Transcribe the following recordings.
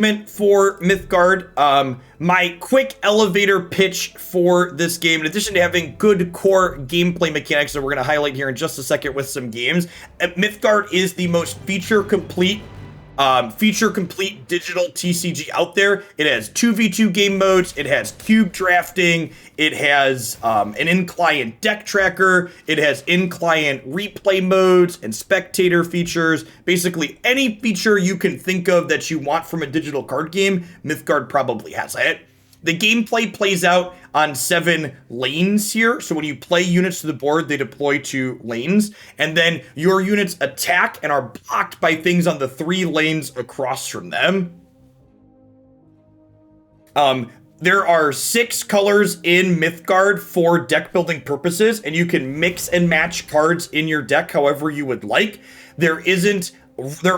For Mythgard. My quick elevator pitch for this game, in addition to having good core gameplay mechanics that we're going to highlight here in just a second with some games, Mythgard is the most feature complete digital TCG out there. It has 2v2 game modes, it has cube drafting, it has an in-client deck tracker, it has in-client replay modes and spectator features. Basically any feature you can think of that you want from a digital card game, Mythgard probably has it. The gameplay plays out on 7 lanes here. So when you play units to the board, they deploy to lanes. And then your units attack and are blocked by things on the 3 lanes across from them. There are 6 colors in Mythgard for deck building purposes, and you can mix and match cards in your deck however you would like. There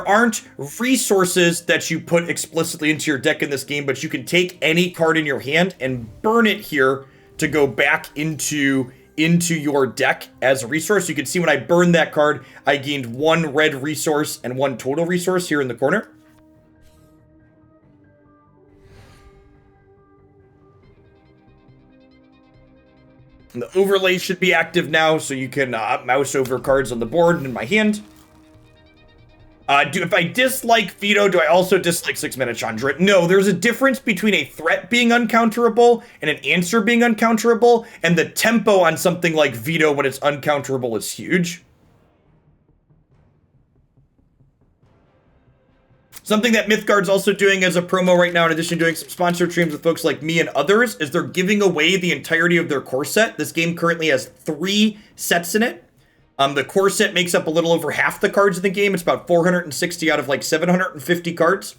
aren't resources that you put explicitly into your deck in this game, but you can take any card in your hand and burn it here to go back into your deck as a resource. You can see when I burned that card, I gained 1 red resource and 1 total resource here in the corner. And the overlay should be active now, so you can mouse over cards on the board and in my hand. If I dislike Veto, do I also dislike 6-mana Chandra? No, there's a difference between a threat being uncounterable and an answer being uncounterable, and the tempo on something like Veto when it's uncounterable is huge. Something that Mythgard's also doing as a promo right now, in addition to doing some sponsored streams with folks like me and others, is they're giving away the entirety of their core set. This game currently has 3 sets in it. The core set makes up a little over half the cards in the game. It's about 460 out of like 750 cards.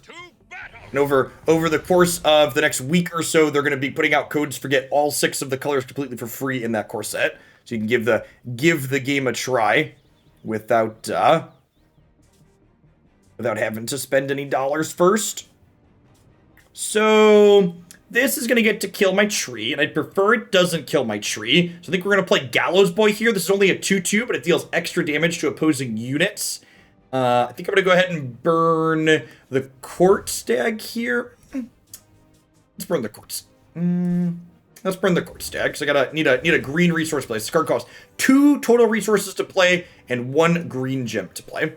And over the course of the next week or so, they're going to be putting out codes for get all 6 of the colors completely for free in that core set. So you can give the game a try without having to spend any dollars first. So this is going to get to kill my tree, and I'd prefer it doesn't kill my tree. So I think we're going to play Gallows Boy here. This is only a 2/2, but it deals extra damage to opposing units. I think I'm going to go ahead and burn the Court Stag here. Let's burn the Court. Let's burn the Court Stag, because I need a green resource play. This card costs 2 total resources to play and 1 green gem to play.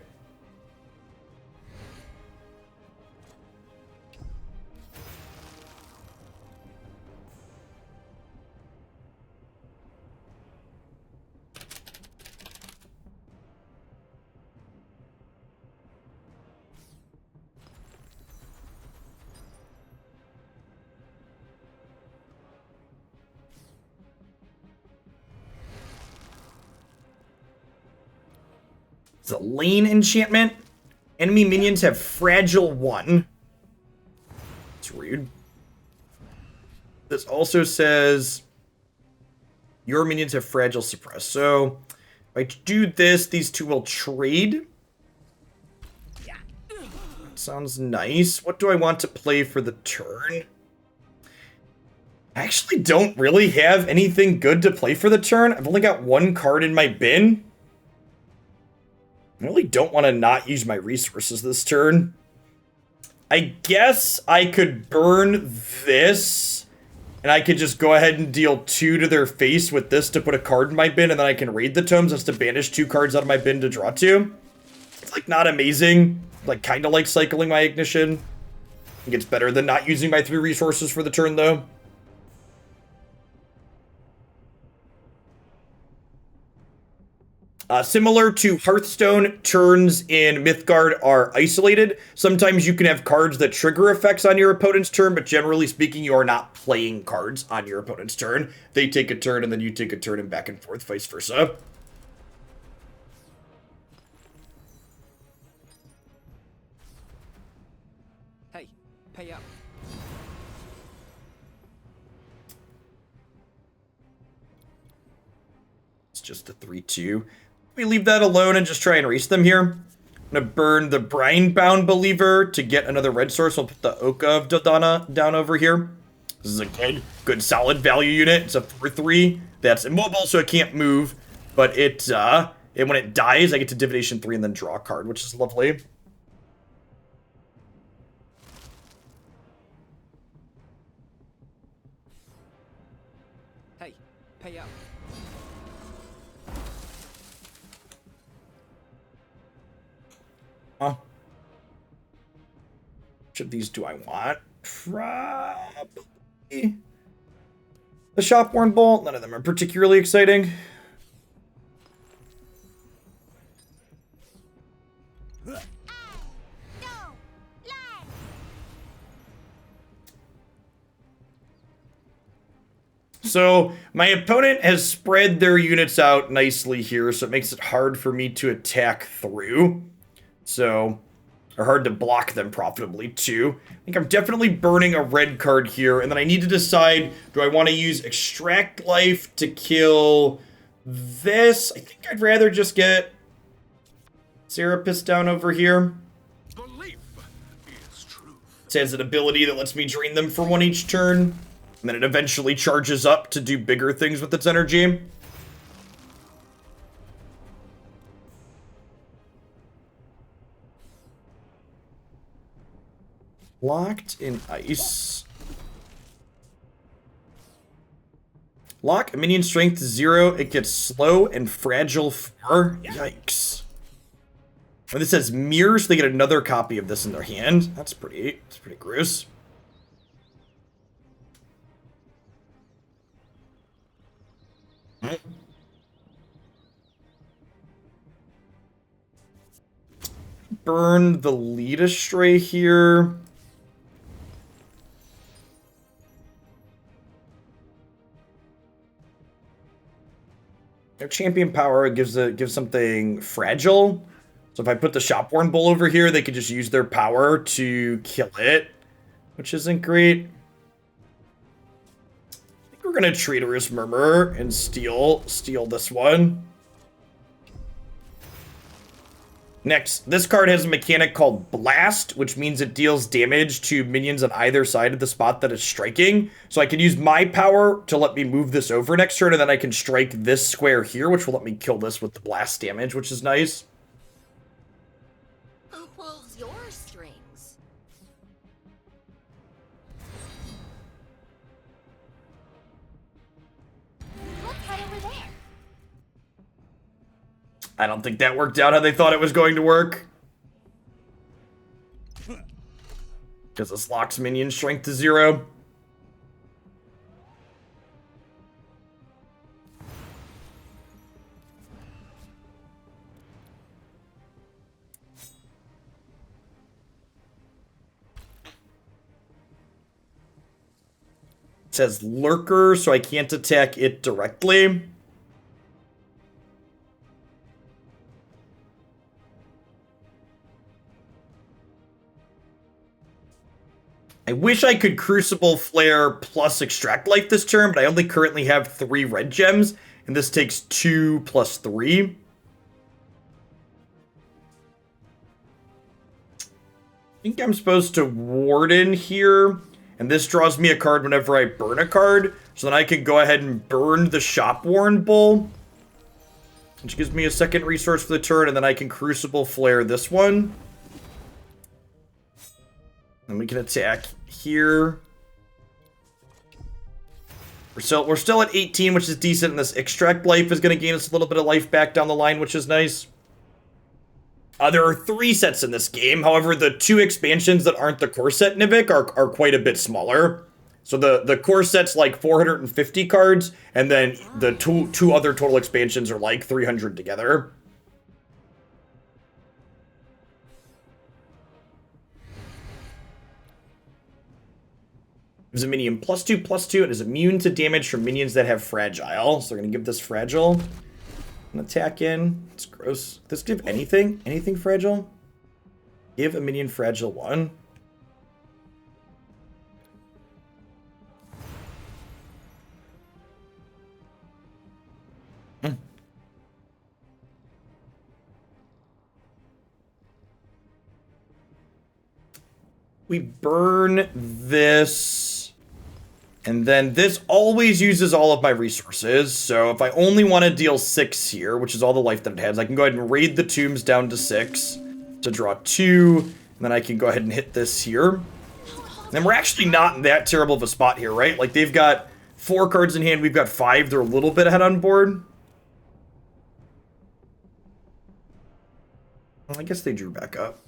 It's a lane enchantment. Enemy minions have fragile 1. It's rude. This also says your minions have fragile suppress. So if I do this, these 2 will trade. That sounds nice. What do I want to play for the turn? I actually don't really have anything good to play for the turn. I've only got 1 card in my bin. I really don't want to not use my resources this turn. I guess I could burn this, and I could just go ahead and deal 2 to their face with this to put a card in my bin, and then I can raid the tomes just to banish 2 cards out of my bin to draw 2. It's like not amazing. Like kind of like cycling my ignition. I think it's better than not using my 3 resources for the turn though. Similar to Hearthstone, turns in Mythgard are isolated. Sometimes you can have cards that trigger effects on your opponent's turn, but generally speaking, you are not playing cards on your opponent's turn. They take a turn, and then you take a turn, and back and forth, vice versa. Hey, pay up. It's just a 3/2. We leave that alone and just try and erase them here. I'm going to burn the Brine-bound Believer to get another red source. I'll put the Oka of Dodana down over here. This is a good solid value unit. It's a 4/3 that's immobile, so it can't move. But when it dies, I get to Divination 3 and then draw a card, which is lovely. Pay up. Huh? Which of these do I want? Probably the Shopworn Bolt. None of them are particularly exciting. So my opponent has spread their units out nicely here, so it makes it hard for me to attack through. So, or hard to block them profitably too. I think I'm definitely burning a red card here, and then I need to decide, do I want to use Extract Life to kill this? I think I'd rather just get Serapis down over here. Belief is truth. It has an ability that lets me drain them for one each turn. And then it eventually charges up to do bigger things with its energy. Locked in ice. Lock a minion strength to 0. It gets slow and fragile 4. Yikes. When this says mirrors, they get another copy of this in their hand. That's pretty gross. Burn the lead astray here. Their champion power gives something fragile. So if I put the Shopworn Bull over here, they could just use their power to kill it, which isn't great. I think we're gonna Traitorous Murmur and steal this one. Next, this card has a mechanic called Blast, which means it deals damage to minions on either side of the spot that it's striking. So I can use my power to let me move this over next turn, and then I can strike this square here, which will let me kill this with the blast damage, which is nice. Who pulls your strings? What's that over there? I don't think that worked out how they thought it was going to work. Because this locks minion strength to 0. It says Lurker, so I can't attack it directly. I wish I could Crucible Flare plus Extract Life this turn, but I only currently have 3 red gems, and this takes 2 plus 3. I think I'm supposed to Warden here, and this draws me a card whenever I burn a card, so then I can go ahead and burn the Shopworn Bull, which gives me a second resource for the turn, and then I can Crucible Flare this one. And we can attack here. We're still at 18, which is decent, and this Extract Life is going to gain us a little bit of life back down the line, which is nice. There are 3 sets in this game. However, the 2 expansions that aren't the core set Nivik are quite a bit smaller. So the core set's like 450 cards, and then the two other total expansions are like 300 together. Gives a minion +2/+2. It is immune to damage from minions that have fragile. So they're going to give this fragile an attack in. It's gross. Does this give anything? Anything fragile? Give a minion fragile 1. We burn this, and then this always uses all of my resources. So if I only want to deal 6 here, which is all the life that it has, I can go ahead and raid the tombs down to 6 to draw 2, and then I can go ahead and hit this here. And we're actually not in that terrible of a spot here, right? Like they've got 4 cards in hand. We've got 5. They're a little bit ahead on board. Well, I guess they drew back up.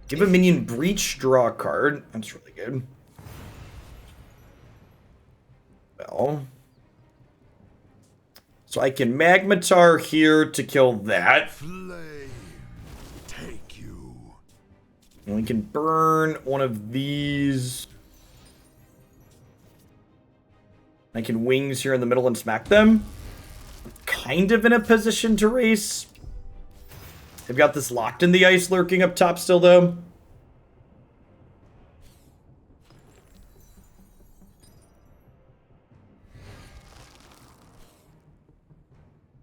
Give a minion breach, draw a card. That's really good. Well, so I can Magmatar here to kill that. Take you. And we can burn one of these. I can wings here in the middle and smack them. Kind of in a position to race. They've got this locked in the ice lurking up top still, though.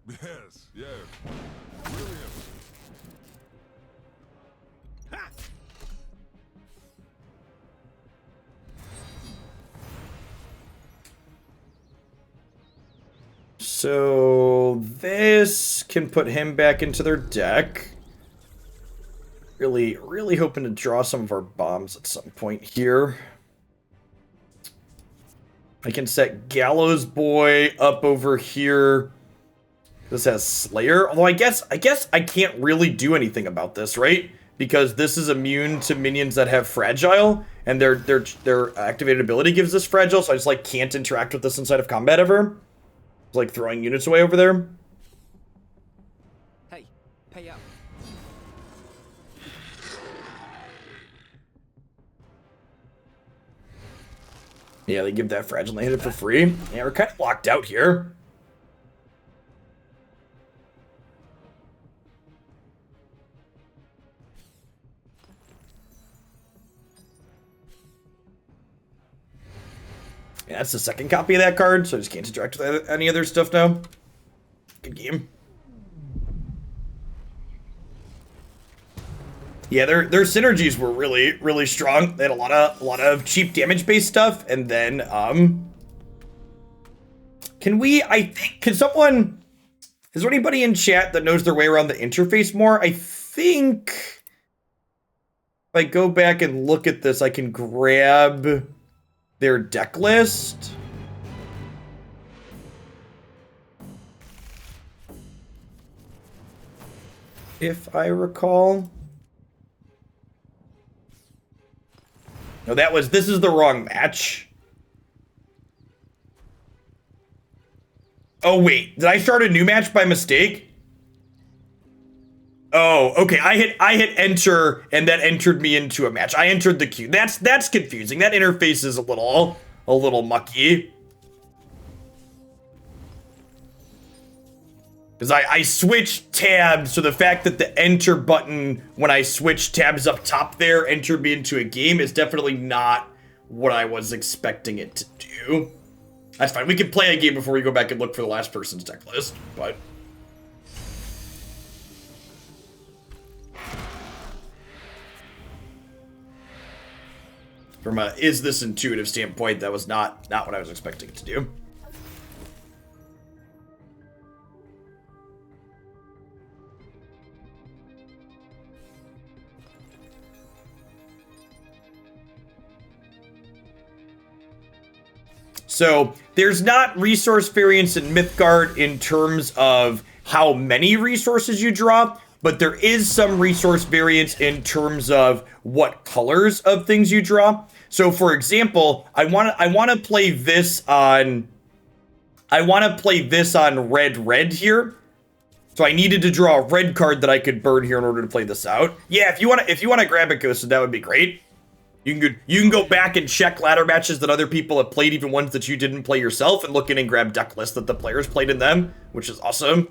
Yes, yeah. Brilliant. Ha! So this can put him back into their deck. Really hoping to draw some of our bombs at some point here. I can set Gallows Boy up over here. This has Slayer, although I guess I can't really do anything about this, right? Because this is immune to minions that have Fragile, and their activated ability gives this Fragile, so I just like can't interact with this inside of combat ever. It's like throwing units away over there. Hey, pay up. Yeah, they give that Fragile and they hit it for free. Yeah, we're kind of locked out here. Yeah, that's the second copy of that card, so I just can't interact with any other stuff now. Good game. Yeah, their synergies were really strong. They had a lot of cheap damage-based stuff, and then can someone, is there anybody in chat that knows their way around the interface more? I think if I go back and look at this, I can grab their deck list. If I recall. No, this is the wrong match. Oh, wait. Did I start a new match by mistake? Oh, okay. I hit enter, and that entered me into a match. I entered the queue. That's confusing. That interface is a little mucky. Because I switched tabs, so the fact that the enter button, when I switched tabs up top there, entered me into a game is definitely not what I was expecting it to do. That's fine. We can play a game before we go back and look for the last person's deck list, but... From a is this intuitive standpoint, that was not what I was expecting it to do. So there's not resource variance in Mythgard in terms of how many resources you draw, but there is some resource variance in terms of what colors of things you draw. So for example, I want to play this on red here. So I needed to draw a red card that I could burn here in order to play this out. Yeah, if you want to grab it, Ghost, that would be great. You can go back and check ladder matches that other people have played, even ones that you didn't play yourself, and look in and grab deck lists that the players played in them, which is awesome.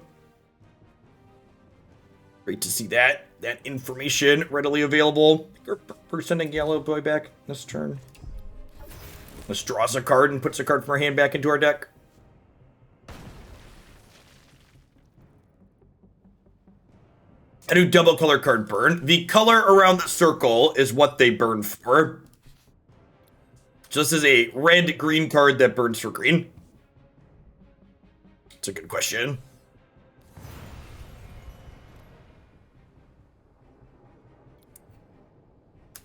Great to see that information readily available. We're sending Gallows Boy back this turn. Let's draw us a card and puts a card from our hand back into our deck. I do double color card burn. The color around the circle is what they burn for. So this is a red-green card that burns for green. It's a good question.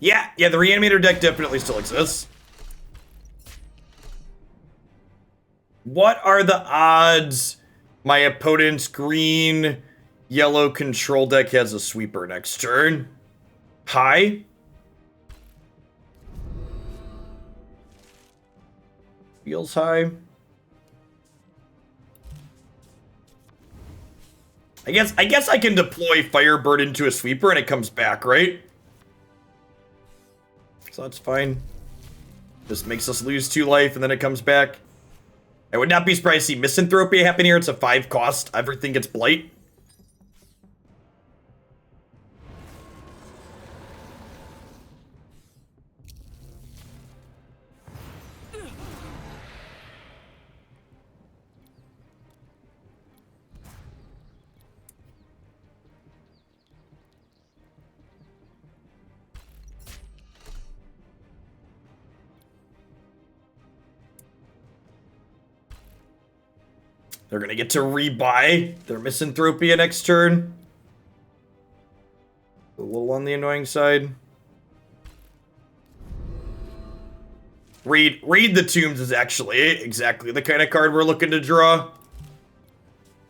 Yeah, the Reanimator deck definitely still exists. What are the odds my opponent's green-yellow control deck has a sweeper next turn? High? Feels high. I guess I can deploy Firebird into a sweeper and it comes back, right? So that's fine. This makes us lose 2 life and then it comes back. I would not be surprised to see Misanthropy happen here. It's a 5 cost. Everything gets Blight. They're gonna get to rebuy their Misanthropia next turn. A little on the annoying side. Read the Tombs is actually exactly the kind of card we're looking to draw.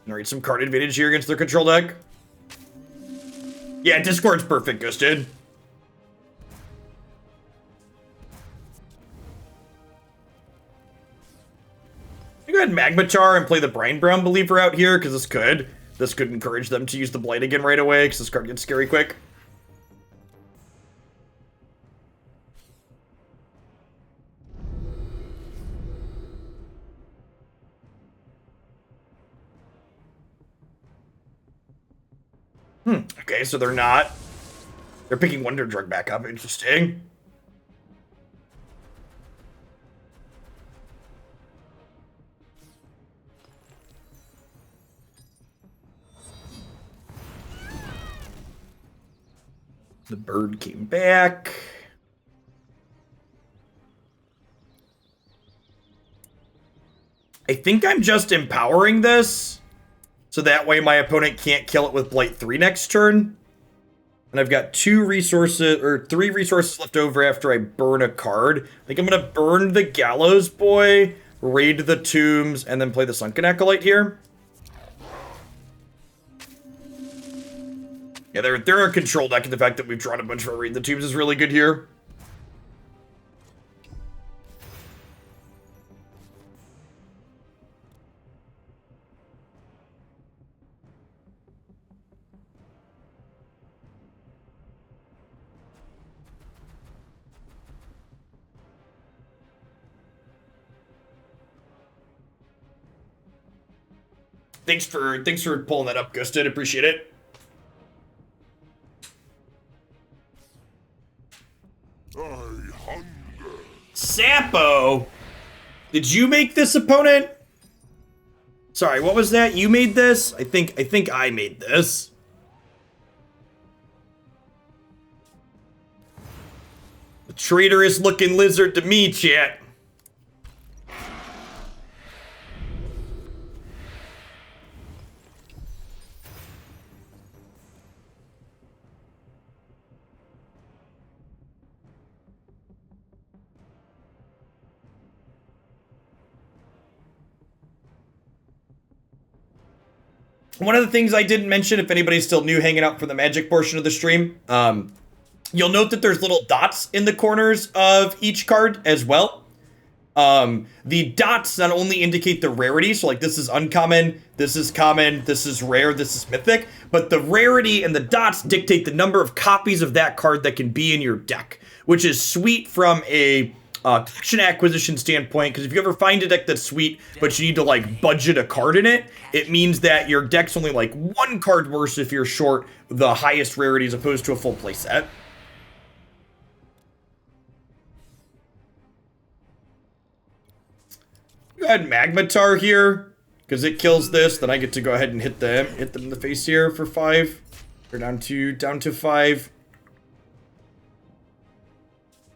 Generate some card advantage here against their control deck. Yeah, Discord's perfect, Ghosted. Go ahead and Magmatar and play the Brine Brown Believer out here, because this could encourage them to use the Blight again right away, because this card gets scary quick. Okay, so they're not. They're picking Wonder Drug back up. Interesting. The bird came back. I think I'm just empowering this, so that way my opponent can't kill it with Blight 3 next turn. And I've got 3 resources left over after I burn a card. I think I'm gonna burn the Gallows Boy, raid the Tombs, and then play the Sunken Acolyte here. Yeah, they're a control deck, and the fact that we've drawn a bunch of Raid the Tombs is really good here. Thanks for pulling that up, Gusted. Appreciate it. Sapo! Did you make this, opponent? Sorry, what was that? You made this? I think I made this. The traitorous looking lizard to me, chat. One of the things I didn't mention, if anybody's still new hanging out for the Magic portion of the stream, you'll note that there's little dots in the corners of each card as well. The dots not only indicate the rarity, so like this is uncommon, this is common, this is rare, this is mythic, but the rarity and the dots dictate the number of copies of that card that can be in your deck, which is sweet from a collection acquisition standpoint, because if you ever find a deck that's sweet, but you need to like budget a card in it, it means that your deck's only like 1 card worse if you're short the highest rarity as opposed to a full play set. Go ahead and Magmatar here, because it kills this, then I get to go ahead and hit them in the face here for 5. They're down to 5.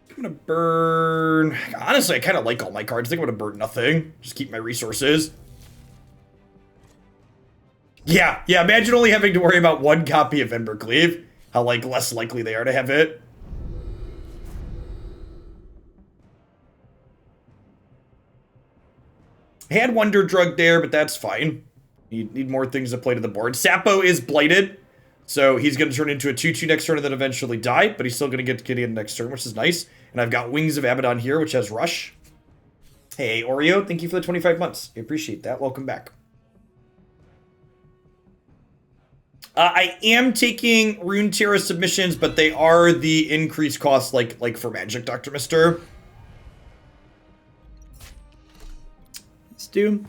I'm gonna burn... Honestly, I kind of like all my cards. I think I'm gonna burn nothing. Just keep my resources. Yeah, imagine only having to worry about 1 copy of Embercleave. How, like, less likely they are to have it. I had Wonder Drug there, but that's fine. Need more things to play to the board. Sapo is blighted, so he's going to turn into a 2/2 next turn and then eventually die, but he's still going to get Gideon next turn, which is nice. And I've got Wings of Abaddon here, which has Rush. Hey, Oreo, thank you for the 25 months. I appreciate that. Welcome back. I am taking Rune Terra submissions, but they are the increased costs like for Magic, Dr. Mister. Let's do...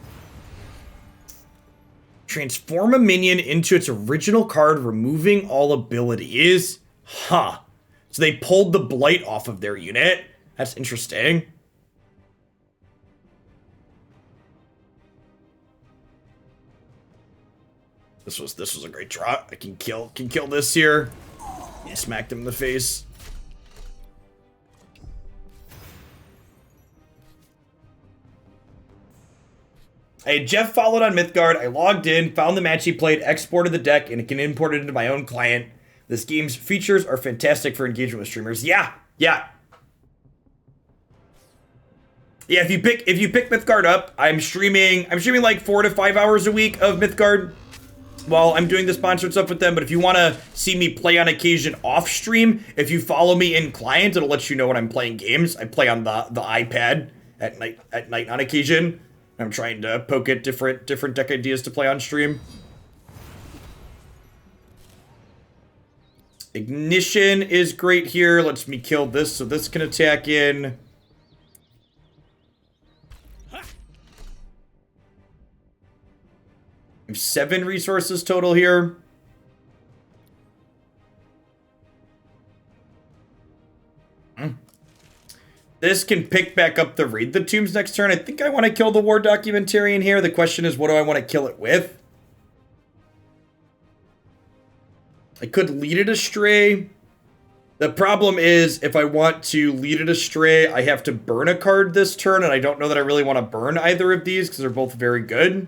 Transform a minion into its original card, removing all abilities. Huh. So they pulled the blight off of their unit. That's interesting. This was a great draw. I can kill this here. Smacked him in the face. Hey, Jeff followed on Mythgard. I logged in, found the match he played, exported the deck, and it can import it into my own client. This game's features are fantastic for engagement with streamers. Yeah. Yeah, if you pick Mythgard up, I'm streaming like 4 to 5 hours a week of Mythgard while I'm doing the sponsored stuff with them. But if you want to see me play on occasion off stream, if you follow me in client, it'll let you know when I'm playing games. I play on the iPad at night on occasion. I'm trying to poke at different deck ideas to play on stream. Ignition is great here. Lets me kill this, so this can attack in. I have 7 resources total here. This can pick back up the Raid the Tombs next turn. I think I want to kill the War Documentarian here. The question is, what do I want to kill it with? I could lead it astray. The problem is, if I want to lead it astray, I have to burn a card this turn, and I don't know that I really want to burn either of these, because they're both very good.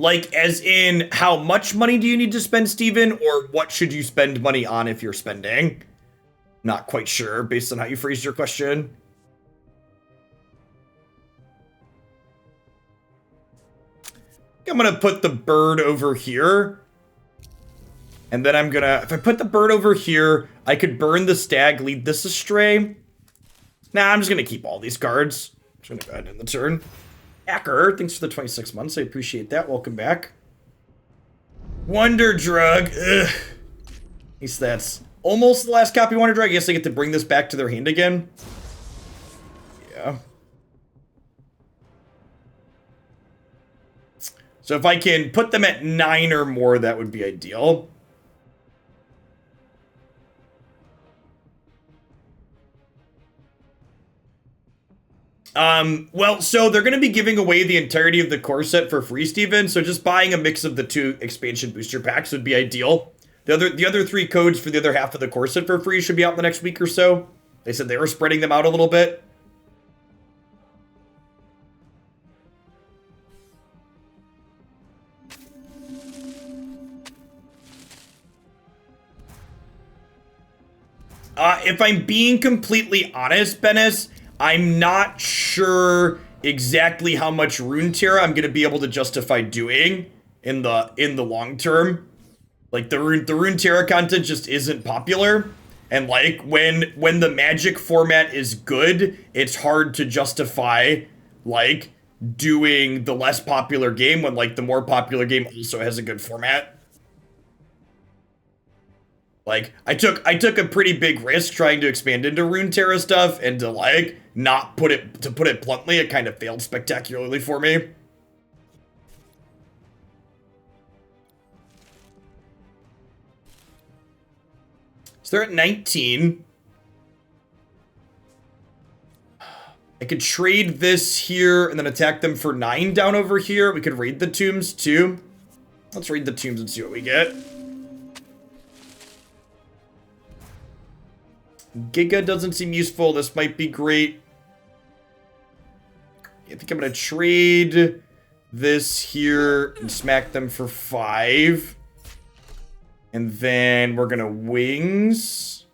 Like, as in, how much money do you need to spend, Steven? Or what should you spend money on if you're spending? Not quite sure, based on how you phrased your question. I'm gonna put the bird over here. And then I'm gonna... If I put the bird over here, I could burn the stag, lead this astray. Nah, I'm just gonna keep all these cards. I'm just gonna go ahead and end the turn. Hacker, thanks for the 26 months. I appreciate that. Welcome back. Wonder Drug. Ugh. At least that's almost the last copy of Wonder Drug. I guess I get to bring this back to their hand again. Yeah. So if I can put them at 9 or more, that would be ideal. Well, so they're going to be giving away the entirety of the core set for free, Steven. So just buying a mix of the 2 expansion booster packs would be ideal. The other 3 codes for the other half of the core set for free should be out in the next week or so. They said they were spreading them out a little bit. If I'm being completely honest, Bennis, I'm not sure exactly how much Rune Terra I'm gonna be able to justify doing in the long term. Like the Rune Terra content just isn't popular, and like when the Magic format is good, it's hard to justify like doing the less popular game when like the more popular game also has a good format. Like, I took a pretty big risk trying to expand into Rune Terra stuff, and to, like, not put it, to put it bluntly, it kind of failed spectacularly for me. So they're at 19. I could trade this here and then attack them for 9 down over here. We could raid the tombs, too. Let's raid the tombs and see what we get. Giga doesn't seem useful. This might be great. I think I'm going to trade this here and smack them for 5. And then we're gonna wings.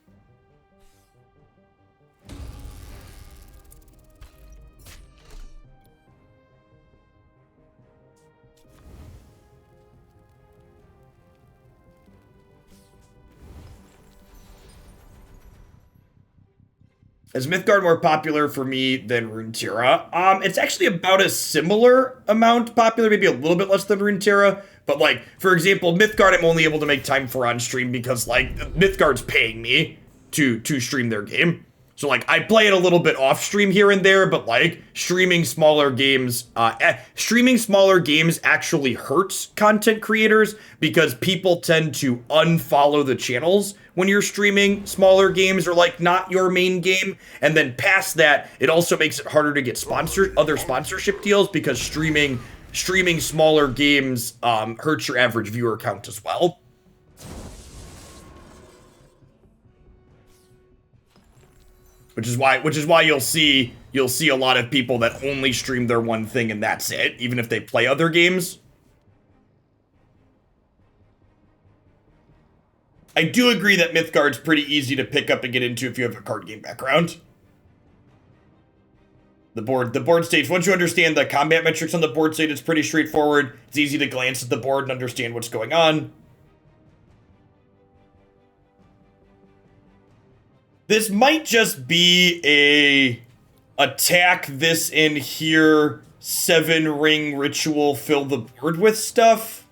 Is Mythgard more popular for me than Runeterra? It's actually about a similar amount popular, maybe a little bit less than Runeterra. But like, for example, Mythgard I'm only able to make time for on stream because like Mythgard's paying me to stream their game. So like I play it a little bit off stream here and there, but like streaming smaller games actually hurts content creators because people tend to unfollow the channels when you're streaming smaller games or like not your main game. And then past that, it also makes it harder to get other sponsorship deals because streaming smaller games hurts your average viewer count as well. Which is why you'll see a lot of people that only stream their one thing and that's it, even if they play other games. I do agree that Mythgard's pretty easy to pick up and get into if you have a card game background. The board stage, once you understand the combat metrics on the board stage, it's pretty straightforward. It's easy to glance at the board and understand what's going on. This might just be a attack this in here, 7-ring ritual, fill the board with stuff.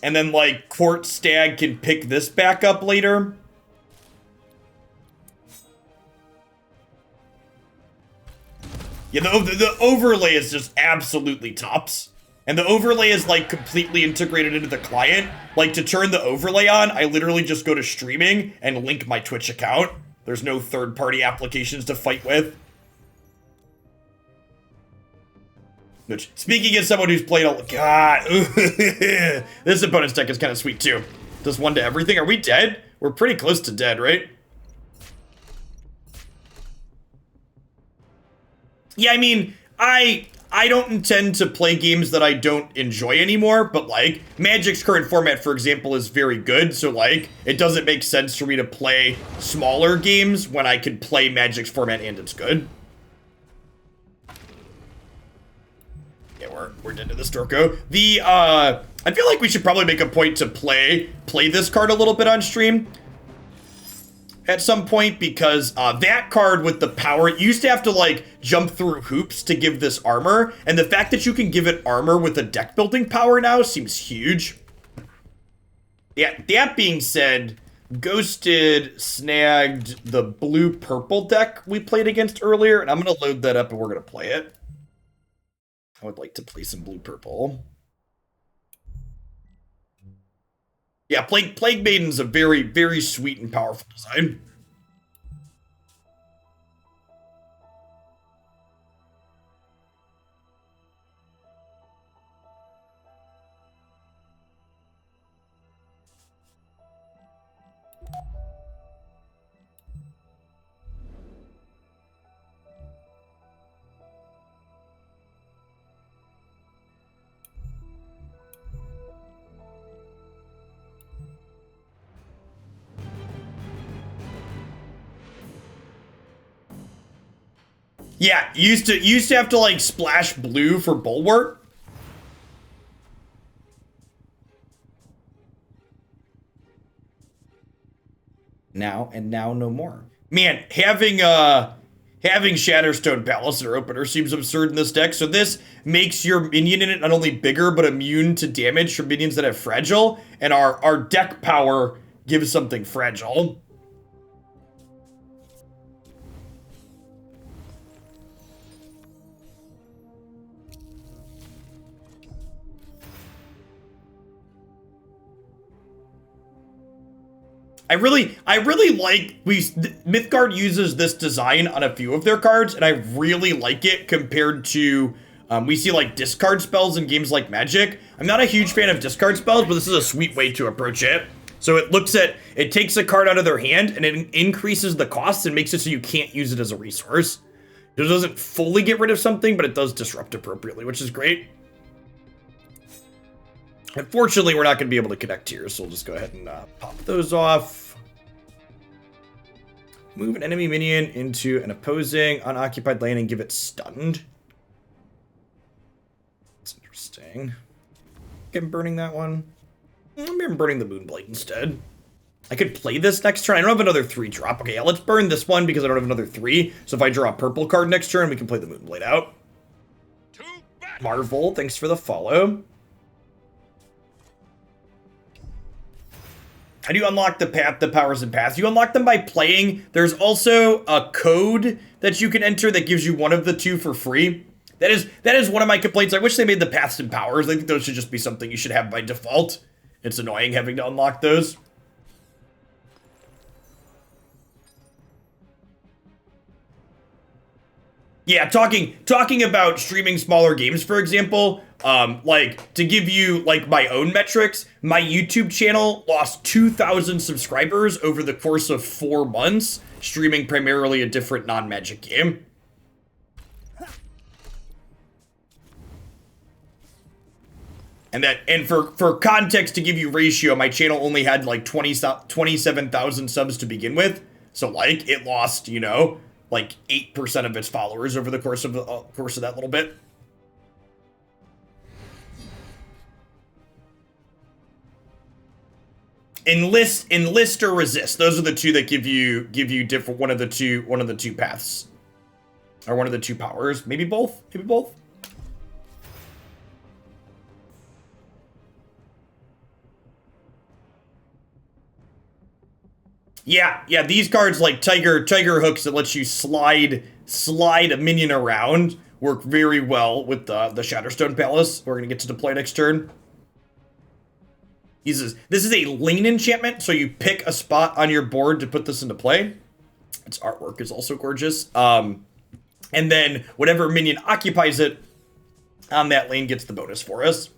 And then like Court Stag can pick this back up later. Yeah, the overlay is just absolutely tops. And the overlay is like completely integrated into the client. Like to turn the overlay on, I literally just go to streaming and link my Twitch account. There's no third-party applications to fight with. Which, speaking as someone who's played all, God, this opponent's deck is kind of sweet too. Does 1 to everything. Are we dead? We're pretty close to dead, right? Yeah, I mean, I don't intend to play games that I don't enjoy anymore, but like Magic's current format, for example, is very good. So like it doesn't make sense for me to play smaller games when I can play Magic's format and it's good. Yeah, we're dead to the Storko. I feel like we should probably make a point to play this card a little bit on stream at some point, because that card with the power, it used to have to like jump through hoops to give this armor, and the fact that you can give it armor with a deck building power now seems huge. Yeah, that being said, Ghosted snagged the blue-purple deck we played against earlier, and I'm gonna load that up and we're gonna play it. I would like to play some blue-purple. Yeah, Plague Maiden's a very, very sweet and powerful design. Yeah, you used to have to like splash blue for Bulwark. Now no more. Man, having Shatterstone Palace in our opener seems absurd in this deck. So this makes your minion in it not only bigger but immune to damage from minions that have fragile, and our deck power gives something fragile. I really like Mythgard uses this design on a few of their cards, and I really like it compared to we see like discard spells in games like Magic. I'm not a huge fan of discard spells, but this is a sweet way to approach it. So it takes a card out of their hand and it increases the cost and makes it so you can't use it as a resource. It doesn't fully get rid of something, but it does disrupt appropriately, which is great. Unfortunately, we're not going to be able to connect here, so we'll just go ahead and pop those off. Move an enemy minion into an opposing unoccupied lane and give it stunned. That's interesting. Okay, I'm burning that one. I'm burning the Moonblade instead. I could play this next turn. I don't have another 3-drop. Okay, yeah, let's burn this one because I don't have another 3. So if I draw a purple card next turn, we can play the Moonblade out. Marvel, thanks for the follow. How do you unlock the powers and paths? You unlock them by playing. There's also a code that you can enter that gives you one of the two for free. That is one of my complaints. I wish they made the paths and powers. I think those should just be something you should have by default. It's annoying having to unlock those. Yeah, talking about streaming smaller games, for example, like, to give you, like, my own metrics, my YouTube channel lost 2,000 subscribers over the course of 4 months, streaming primarily a different non-Magic game. And for context, to give you ratio, my channel only had, like, 27,000 subs to begin with, so, like, it lost, you know, like 8% of its followers over the course of that little bit. Enlist or resist. Those are the two that give you different one of the two paths. Or one of the two powers. Maybe both? Maybe both? Yeah, these cards like Tiger Hooks that lets you slide a minion around work very well with the Shatterstone Palace. We're gonna get to deploy next turn. This is a lane enchantment, so you pick a spot on your board to put this into play. Its artwork is also gorgeous. And then whatever minion occupies it on that lane gets the bonus for us.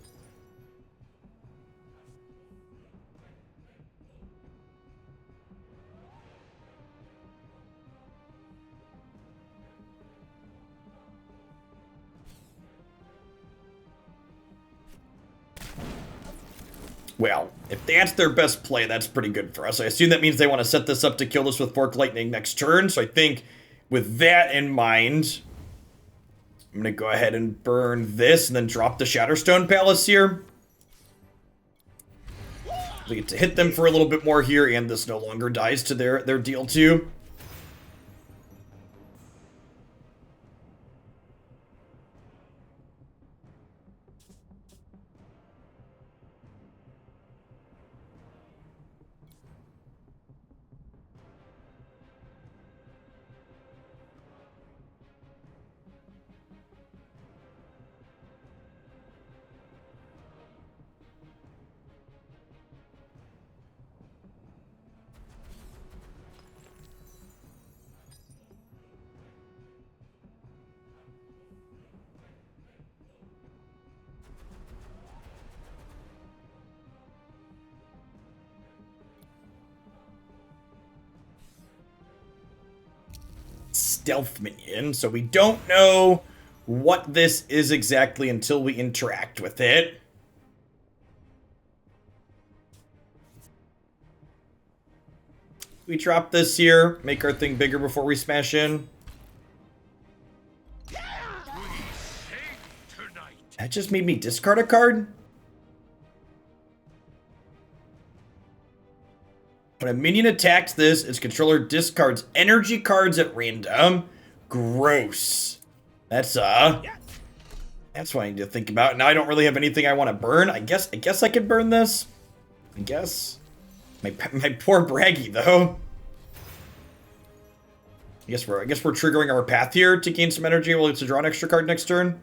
Well, if that's their best play, that's pretty good for us. I assume that means they want to set this up to kill us with Fork Lightning next turn. So I think with that in mind, I'm going to go ahead and burn this and then drop the Shatterstone Palace here. We get to hit them for a little bit more here, and this no longer dies to their deal too. Stealth minion, so we don't know what this is exactly until we interact with it. We drop this here, make our thing bigger before we smash in. That just made me discard a card? When a minion attacks this, its controller discards energy cards at random. Gross. That's what I need to think about. Now I don't really have anything I want to burn. I guess I could burn this. I guess. My poor Braggy though. I guess we're triggering our path here to gain some energy. We'll get to draw an extra card next turn.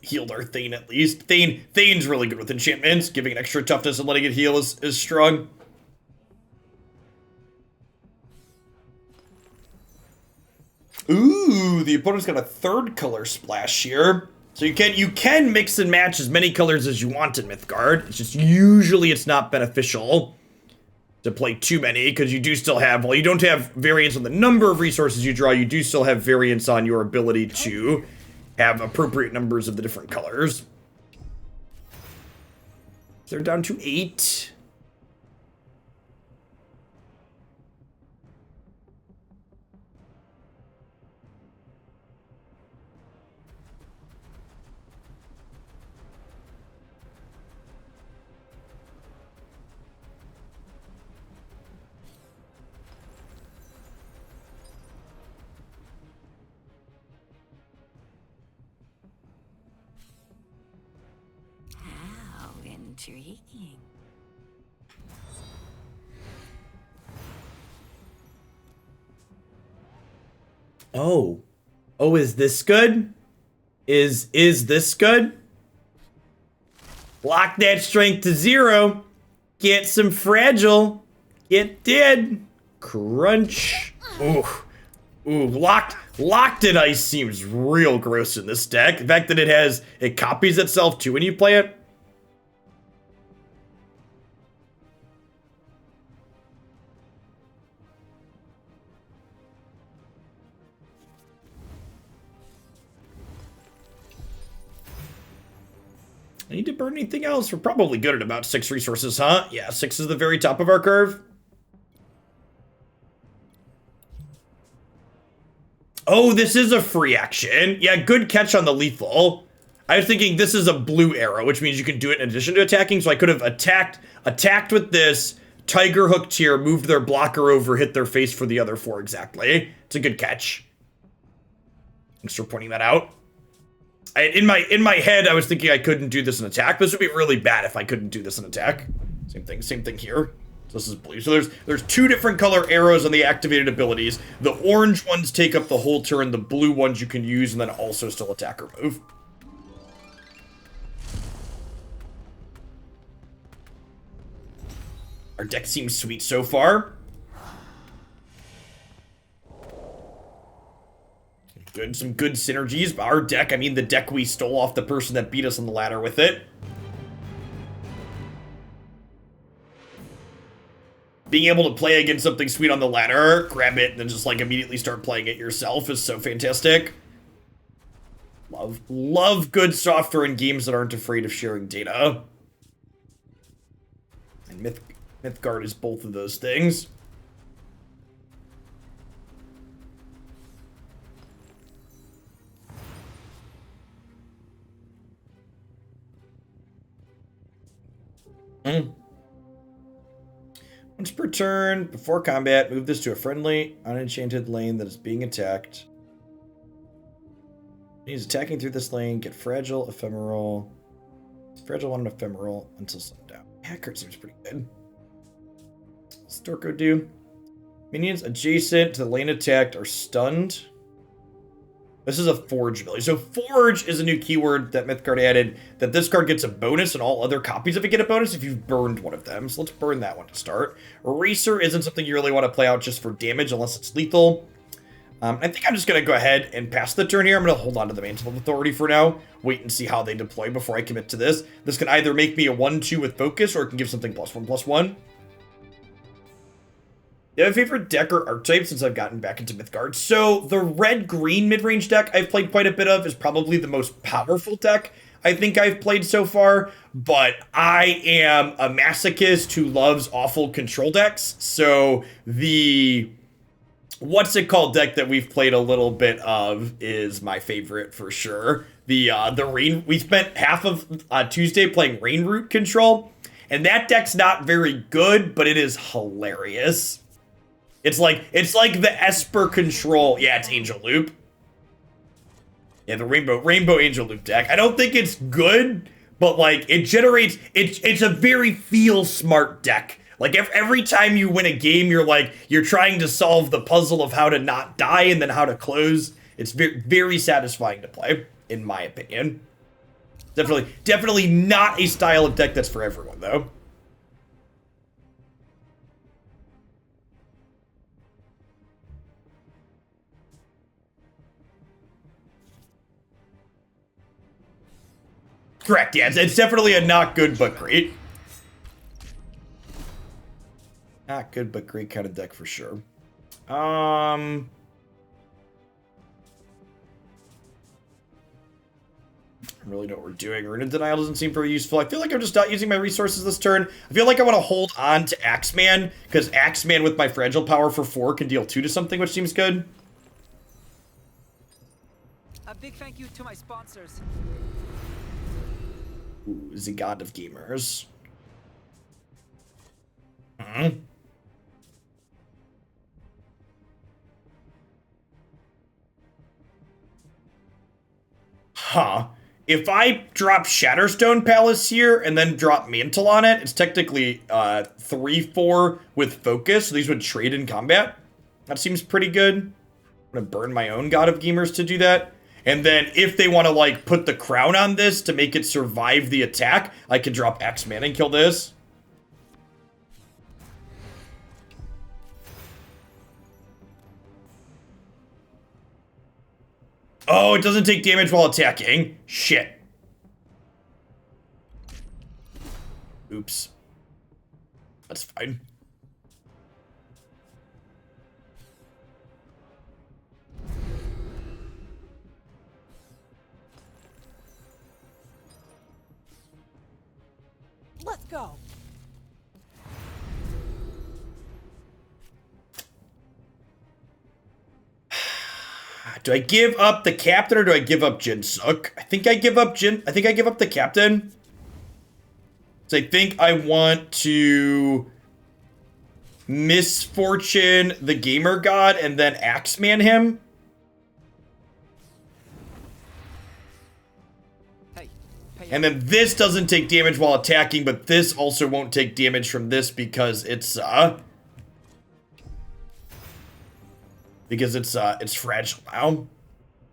Healed our Thane at least. Thane's really good with enchantments. Giving it extra toughness and letting it heal is strong. Ooh, Ooh, the opponent's got a third color splash here. So you can mix and match as many colors as you want in Mythgard. It's just usually it's not beneficial to play too many, because you do still have, while you don't have variance on the number of resources you draw, you do still have variance on your ability to have appropriate numbers of the different colors. They're down to 8. How intriguing. Oh. Oh, is this good? Is this good? Lock that strength to 0. Get some fragile. Get dead. Crunch. Ooh. Ooh, locked in ice seems real gross in this deck. The fact that it copies itself too when you play it. I need to burn anything else? We're probably good at about 6 resources, huh? Yeah, 6 is the very top of our curve. Oh, this is a free action. Yeah, good catch on the lethal. I was thinking this is a blue arrow, which means you can do it in addition to attacking, so I could have attacked with this, tiger hooked here, moved their blocker over, hit their face for the other 4 exactly. It's a good catch. Thanks for pointing that out. In my head, I was thinking I couldn't do this in attack. This would be really bad if I couldn't do this in attack. Same thing here. So this is blue. So there's 2 different color arrows on the activated abilities. The orange ones take up the whole turn. The blue ones you can use and then also still attack or move. Our deck seems sweet so far. Some good synergies. Our deck, I mean the deck we stole off the person that beat us on the ladder with it. Being able to play against something sweet on the ladder, grab it, and then just like immediately start playing it yourself is so fantastic. Love good software in games that aren't afraid of sharing data. And Mythgard is both of those things. Once per turn, before combat, move this to a friendly, unenchanted lane that is being attacked. He's attacking through this lane, get fragile, ephemeral. Fragile 1 and ephemeral until sundown. Hacker seems pretty good. What's Storko do? Minions adjacent to the lane attacked are stunned. This is a Forge ability. So Forge is a new keyword that Mythgard added, that this card gets a bonus and all other copies of it get a bonus if you've burned one of them. So let's burn that one to start. Eraser isn't something you really want to play out just for damage unless it's lethal. I think I'm just going to go ahead and pass the turn here. I'm going to hold on to the Mantle of Authority for now. Wait and see how they deploy before I commit to this. This can either make me a 1-2 with focus, or it can give something +1/+1. Do you have a favorite deck or archetype since I've gotten back into Mythgard? So the red-green mid-range deck I've played quite a bit of is probably the most powerful deck I think I've played so far, but I am a masochist who loves awful control decks, so the what's it called deck that we've played a little bit of is my favorite for sure. The rain, we spent half of Tuesday playing Rain Root control, and that deck's not very good, but it is hilarious. It's like the Esper control. Yeah, it's Angel Loop. Yeah, the Rainbow Angel Loop deck. I don't think it's good, but like it generates. It's a very feel smart deck. Like every time you win a game, you're trying to solve the puzzle of how to not die and then how to close. It's very, very satisfying to play, in my opinion. Definitely not a style of deck that's for everyone, though. Correct, yeah, it's definitely a not good but great. Not good but great kind of deck for sure. I really know what we're doing. Rune of Denial doesn't seem very useful. I feel like I'm just not using my resources this turn. I feel like I want to hold on to Axeman, because Axeman with my Fragile Power for 4 can deal 2 to something, which seems good. A big thank you to my sponsors. Ooh, the God of Gamers. Hmm. Huh. If I drop Shatterstone Palace here and then drop Mantle on it, it's technically 3-4 with focus. So these would trade in combat. That seems pretty good. I'm gonna burn my own God of Gamers to do that. And then if they want to like put the crown on this to make it survive the attack, I can drop X-Man and kill this. Oh, it doesn't take damage while attacking. Shit. Oops. That's fine. Let's go. Do I give up the captain or do I give up Jin Suk? I think I give up the captain. So I think I want to Misfortune the Gamer God and then Axeman him. Hey, pay And then this doesn't take damage while attacking, but this also won't take damage from this because it's fragile now.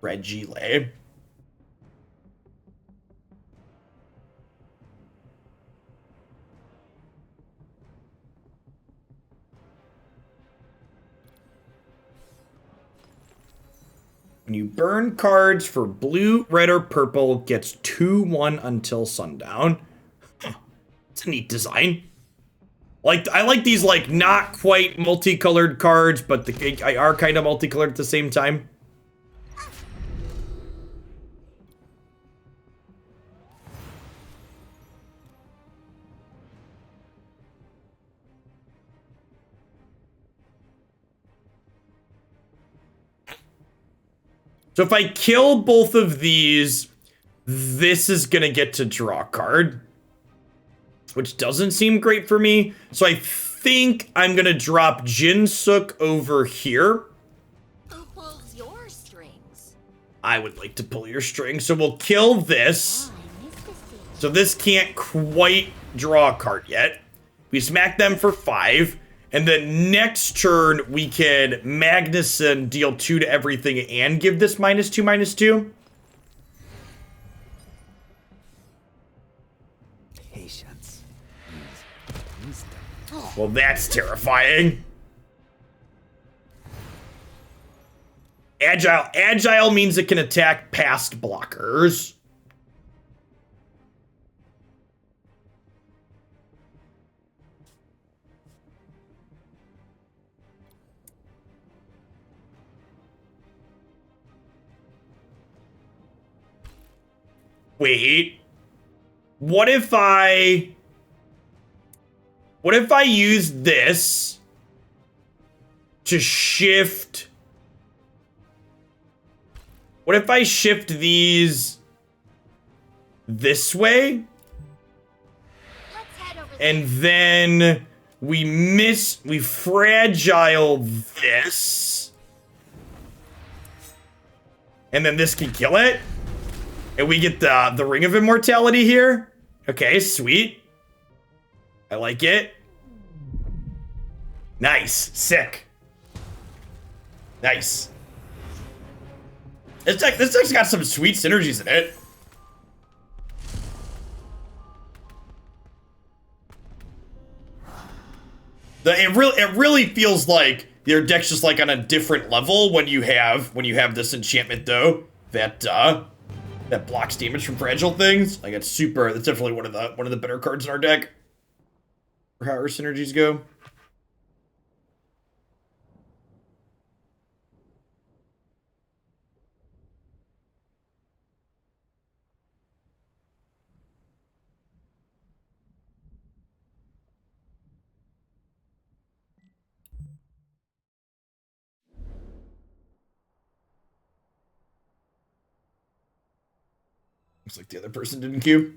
Fragile. When you burn cards for blue, red, or purple, gets 2/1 until sundown. It's a neat design. Like, I like these, like, not quite multicolored cards, but they are kind of multicolored at the same time. So if I kill both of these, this is gonna get to draw a card, which doesn't seem great for me. So I think I'm gonna drop Jin Suk over here. Who pulls your strings? I would like to pull your string, so we'll kill this. I missed a scene. So this can't quite draw a card yet. We smack them for 5. And then next turn, we can Magnuson deal 2 to everything and give this -2/-2. patience. Wisdom. Well, that's terrifying. Agile. Agile means it can attack past blockers. Wait. What if I use this to shift? What if I shift these this way? Let's head over And then we fragile this. And then this can kill it? And we get the Ring of Immortality here. Okay, sweet. I like it. Nice. Sick. Nice. This deck's got some sweet synergies in it. It really feels like your deck's just like on a different level when you have this enchantment though. That that blocks damage from fragile things. Like it's super. That's definitely one of the better cards in our deck. For how our synergies go. Looks like the other person didn't queue.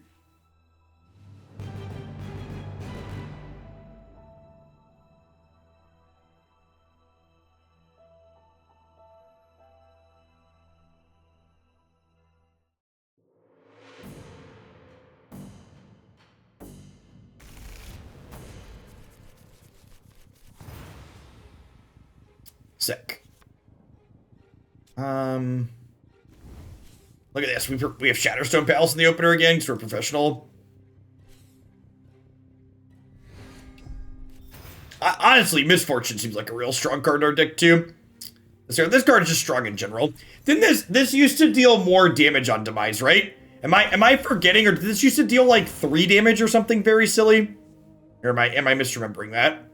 Sick. Look at this. We have Shatterstone Palace in the opener again because we're professional. Honestly, Misfortune seems like a real strong card in our deck too. This card is just strong in general. Didn't this used to deal more damage on Demise, right? Am I forgetting, or did this used to deal like 3 damage or something very silly? Or am I misremembering that?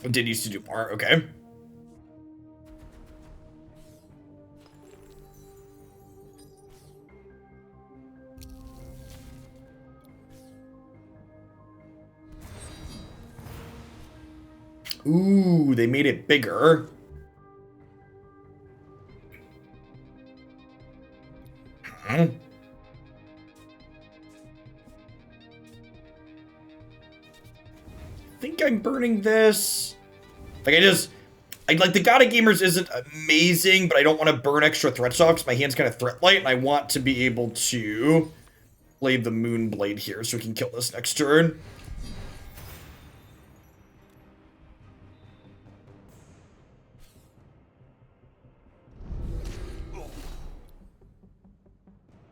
It did used to do more, okay. Ooh, they made it bigger. I think I'm burning this. Like the God of Gamers isn't amazing, but I don't want to burn extra threats off because my hand's kind of threat light, and I want to be able to play the Moonblade here so we can kill this next turn.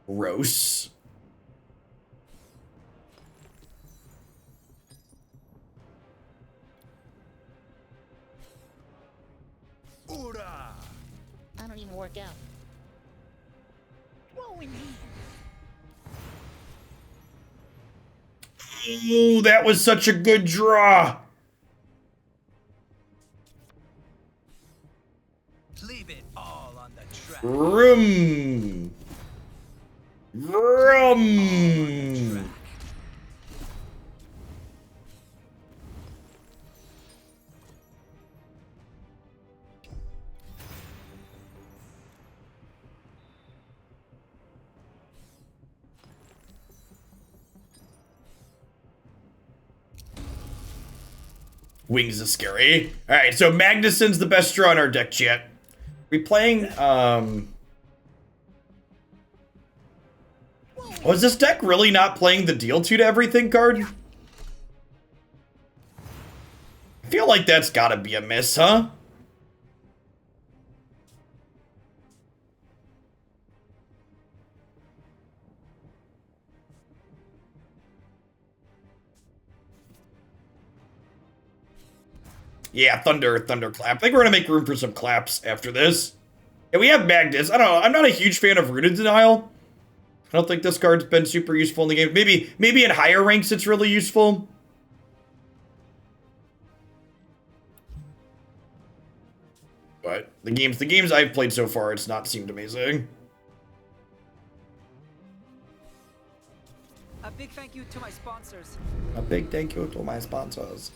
Gross. I don't even work out. Throwing hands. Ooh, that was such a good draw. Leave it all on the track. Vroom. Vroom. Wings is scary. Alright, so Magnuson's the best draw in our deck, chat. We playing, was this deck really not playing the deal 2 to everything card? I feel like that's gotta be a miss, huh? Yeah, Thunderclap. I think we're gonna make room for some claps after this. And we have Magnus. I don't know. I'm not a huge fan of Rooted Denial. I don't think this card's been super useful in the game. Maybe in higher ranks it's really useful. But the games I've played so far, it's not seemed amazing. A big thank you to my sponsors. A big thank you to my sponsors.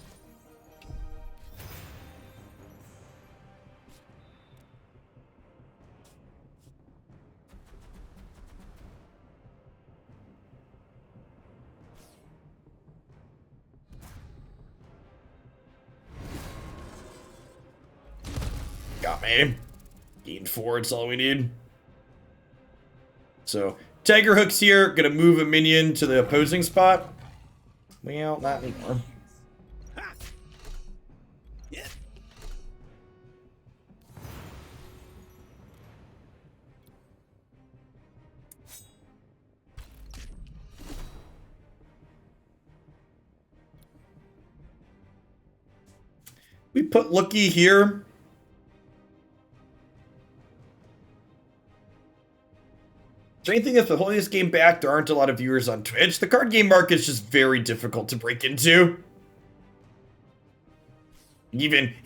Got me. Gained 4, it's all we need. So, Tiger Hook's here, gonna move a minion to the opposing spot. Well, not anymore. Ha! Yeah. We put Lookie here. Is there anything that's holding this game back? There aren't a lot of viewers on Twitch. The card game market is just very difficult to break into. Even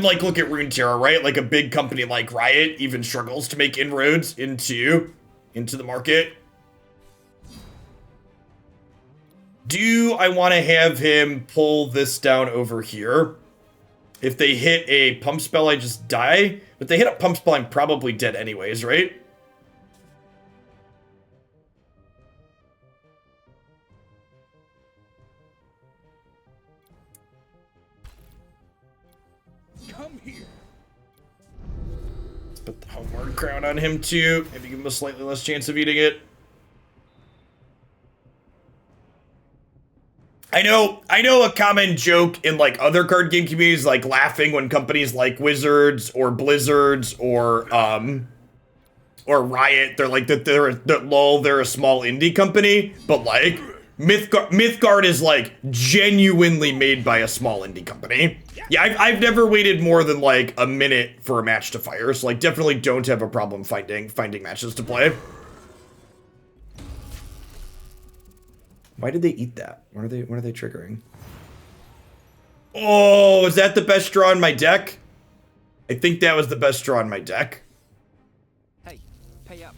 like look at Runeterra, right? Like a big company like Riot even struggles to make inroads into the market. Do I want to have him pull this down over here? If they hit a pump spell, I just die. But if they hit a pump spell, I'm probably dead anyways, right? Come here. Let's put the homeward crown on him too. Maybe give him a slightly less chance of eating it. I know a common joke in like other card game communities, like laughing when companies like Wizards or Blizzards or Riot, they're like they're a small indie company, but like Mythgard is like genuinely made by a small indie company. Yeah, I've never waited more than like a minute for a match to fire, so like definitely don't have a problem finding matches to play. Why did they eat that? What are they triggering? Oh, is that the best draw in my deck? I think that was the best draw in my deck. Hey, pay up.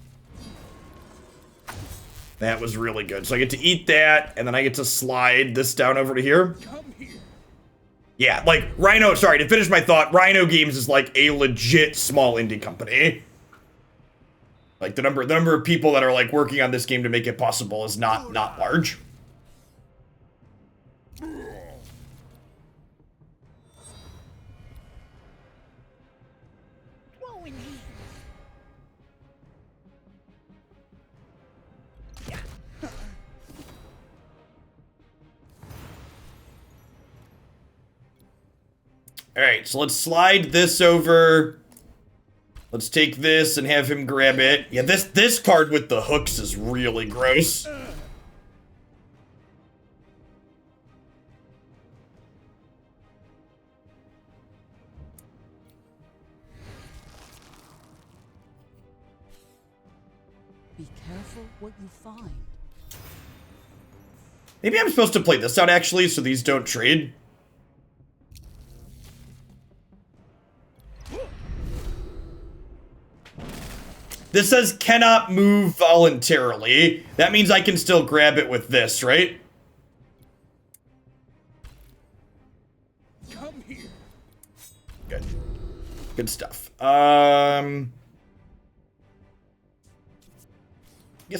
That was really good. So I get to eat that, and then I get to slide this down over to here. Come here. Yeah, like Rhino, sorry, to finish my thought, Rhino Games is like a legit small indie company. Like the number of people that are like working on this game to make it possible is not large. Alright, so let's slide this over. Let's take this and have him grab it. Yeah, this card with the hooks is really gross. Be careful what you find. Maybe I'm supposed to play this out actually, so these don't trade. This says cannot move voluntarily. That means I can still grab it with this, right? Come here. Good. Good stuff. Guess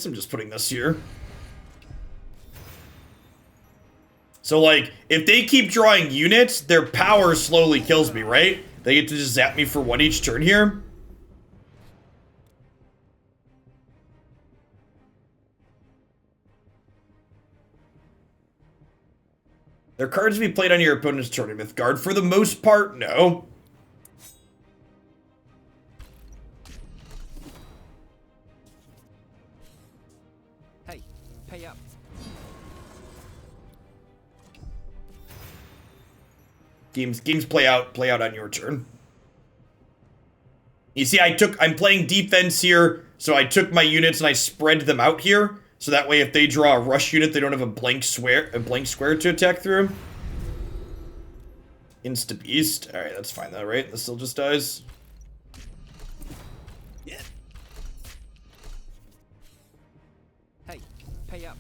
I'm just putting this here. So, like, if they keep drawing units, their power slowly kills me, right? They get to just zap me for one each turn here. Their cards to be played on your opponent's turn in Mythgard. For the most part, no. Hey, pay up. Games play out on your turn. You see, I'm playing defense here, so I took my units and I spread them out here. So that way, if they draw a rush unit, they don't have a blank square to attack through. Insta beast. All right, that's fine though, right? This still just dies. Yeah. Hey, pay up.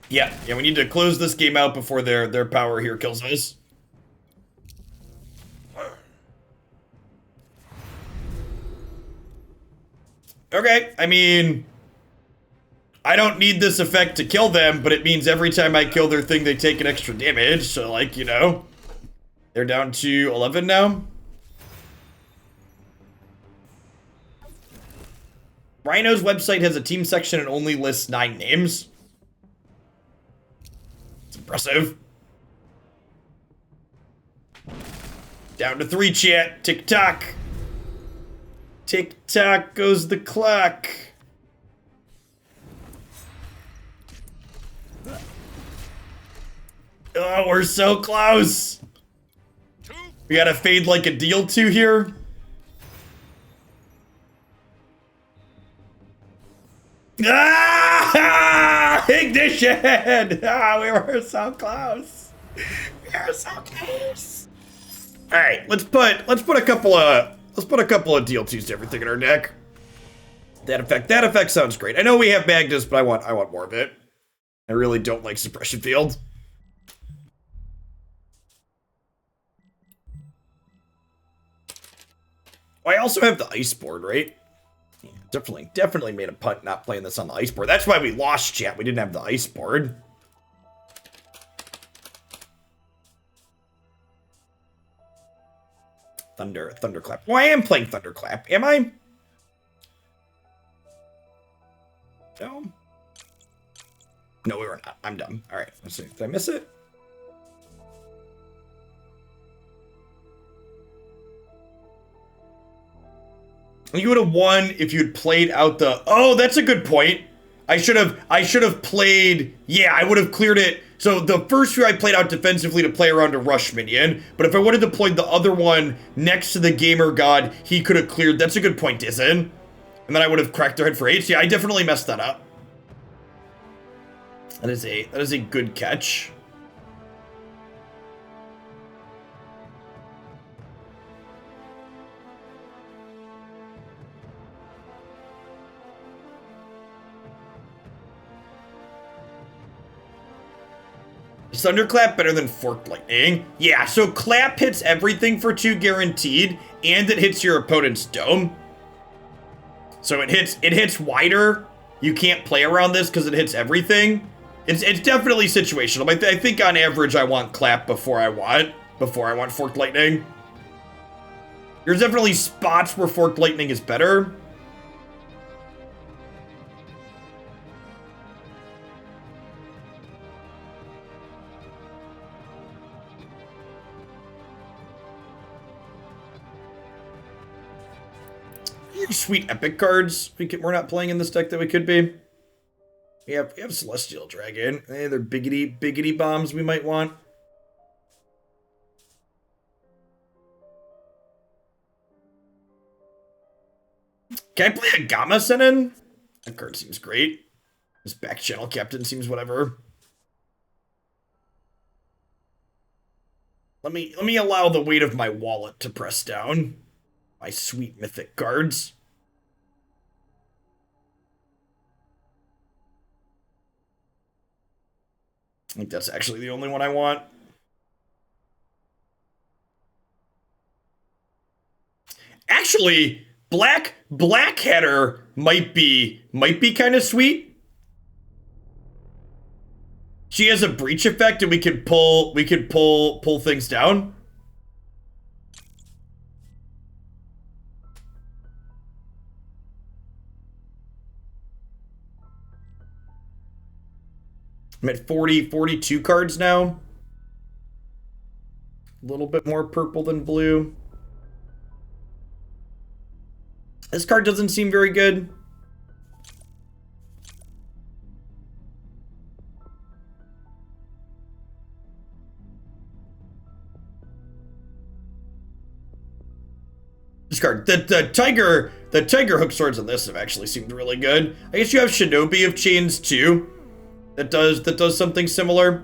Yeah, we need to close this game out before their power here kills us. Okay, I mean, I don't need this effect to kill them, but it means every time I kill their thing, they take an extra damage. So, like, you know, they're down to 11 now. Rhino's website has a team section and only lists 9 names. It's impressive. Down to 3, chat. Tick-tock. Tick-tock goes the clock. Oh, we're so close. We gotta fade like a deal two here. Ah! Ignition! Ah, we were so close. We were so close. All right, let's put a couple of deal twos to everything in our deck. That effect sounds great. I know we have Magnus, but I want more of it. I really don't like Suppression Field. Oh, I also have the ice board, right? Yeah, definitely made a punt not playing this on the ice board. That's why we lost, chat. We didn't have the ice board. Thunderclap. Well, I am playing Thunderclap. Am I? No. No, we were not. I'm dumb. All right. Let's see. Did I miss it? You would have won if you'd played out the... Oh, that's a good point. I should have played... Yeah, I would have cleared it. So the first few I played out defensively to play around a rush minion. But if I would have deployed the other one next to the Gamer God, he could have cleared... That's a good point, Dizen. And then I would have cracked their head for 8. Yeah, I definitely messed that up. That is a good catch. Is Thunderclap better than Forked Lightning? Yeah, so Clap hits everything for 2 guaranteed, and it hits your opponent's dome. So it hits wider. You can't play around this because it hits everything. It's definitely situational. I think on average I want Clap before I want Forked Lightning. There's definitely spots where Forked Lightning is better. Sweet epic cards we're not playing in this deck that we could be. We have Celestial Dragon. They're biggity bombs we might want. Can I play a Gamma Senin? That card seems great. This back channel captain seems whatever. Let me allow the weight of my wallet to press down my sweet mythic cards. I think that's actually the only one I want. Actually, Blackadder might be kind of sweet. She has a breach effect, and we could pull things down. I'm at 42 cards now. A little bit more purple than blue. This card doesn't seem very good. This card, the tiger hook swords on this have actually seemed really good. I guess you have Shinobi of Chains too. That does something similar.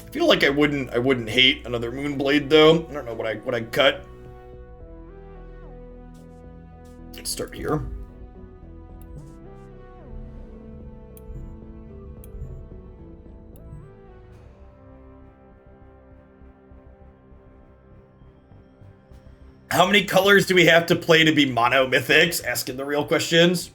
I feel like I wouldn't hate another Moonblade though. I don't know what I'd cut. Let's start here. How many colors do we have to play to be mono mythics? Asking the real questions.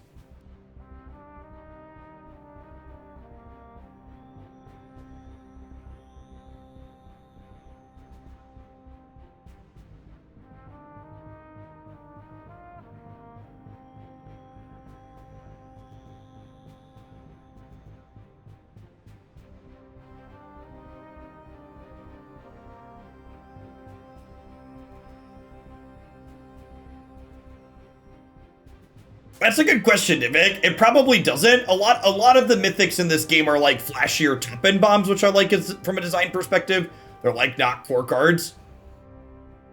That's a good question, Nivik. It probably doesn't. A lot of the mythics in this game are like flashier top-end bombs, which I like from a design perspective. They're like not core cards.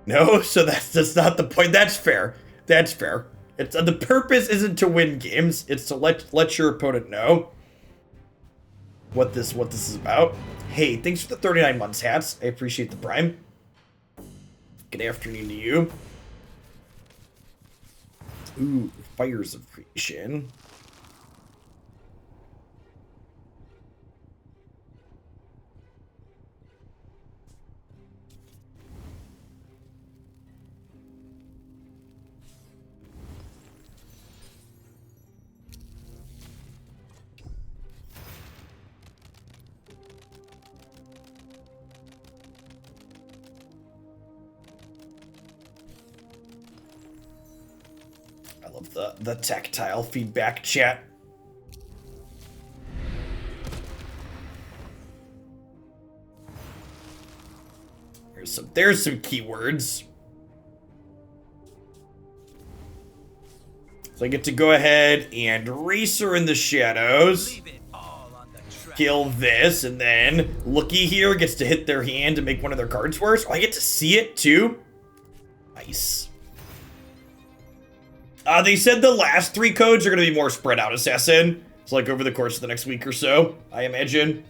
No, so that's not the point. That's fair. That's fair. It's the purpose isn't to win games. It's to let your opponent know what this is about. Hey, thanks for the 39 months, hats. I appreciate the prime. Good afternoon to you. Ooh, Fires of Creation. I love the tactile feedback chat. There's some keywords. So I get to go ahead and Racer in the Shadows. Kill this, and then Looky here gets to hit their hand to make one of their cards worse. Oh, I get to see it too? Nice. They said the last 3 codes are going to be more spread out, Assassin. It's like over the course of the next week or so, I imagine.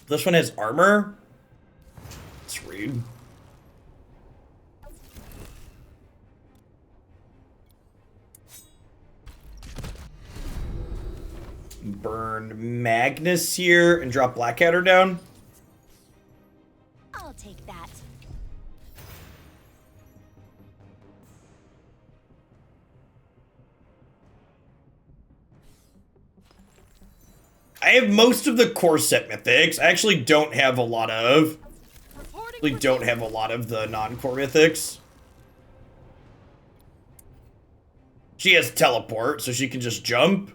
This one has armor. Let's read. Burn Magnus here and drop Blackadder down. I'll take that. I have most of the core set mythics. I actually don't have a lot of. The non-core mythics. She has teleport, so she can just jump.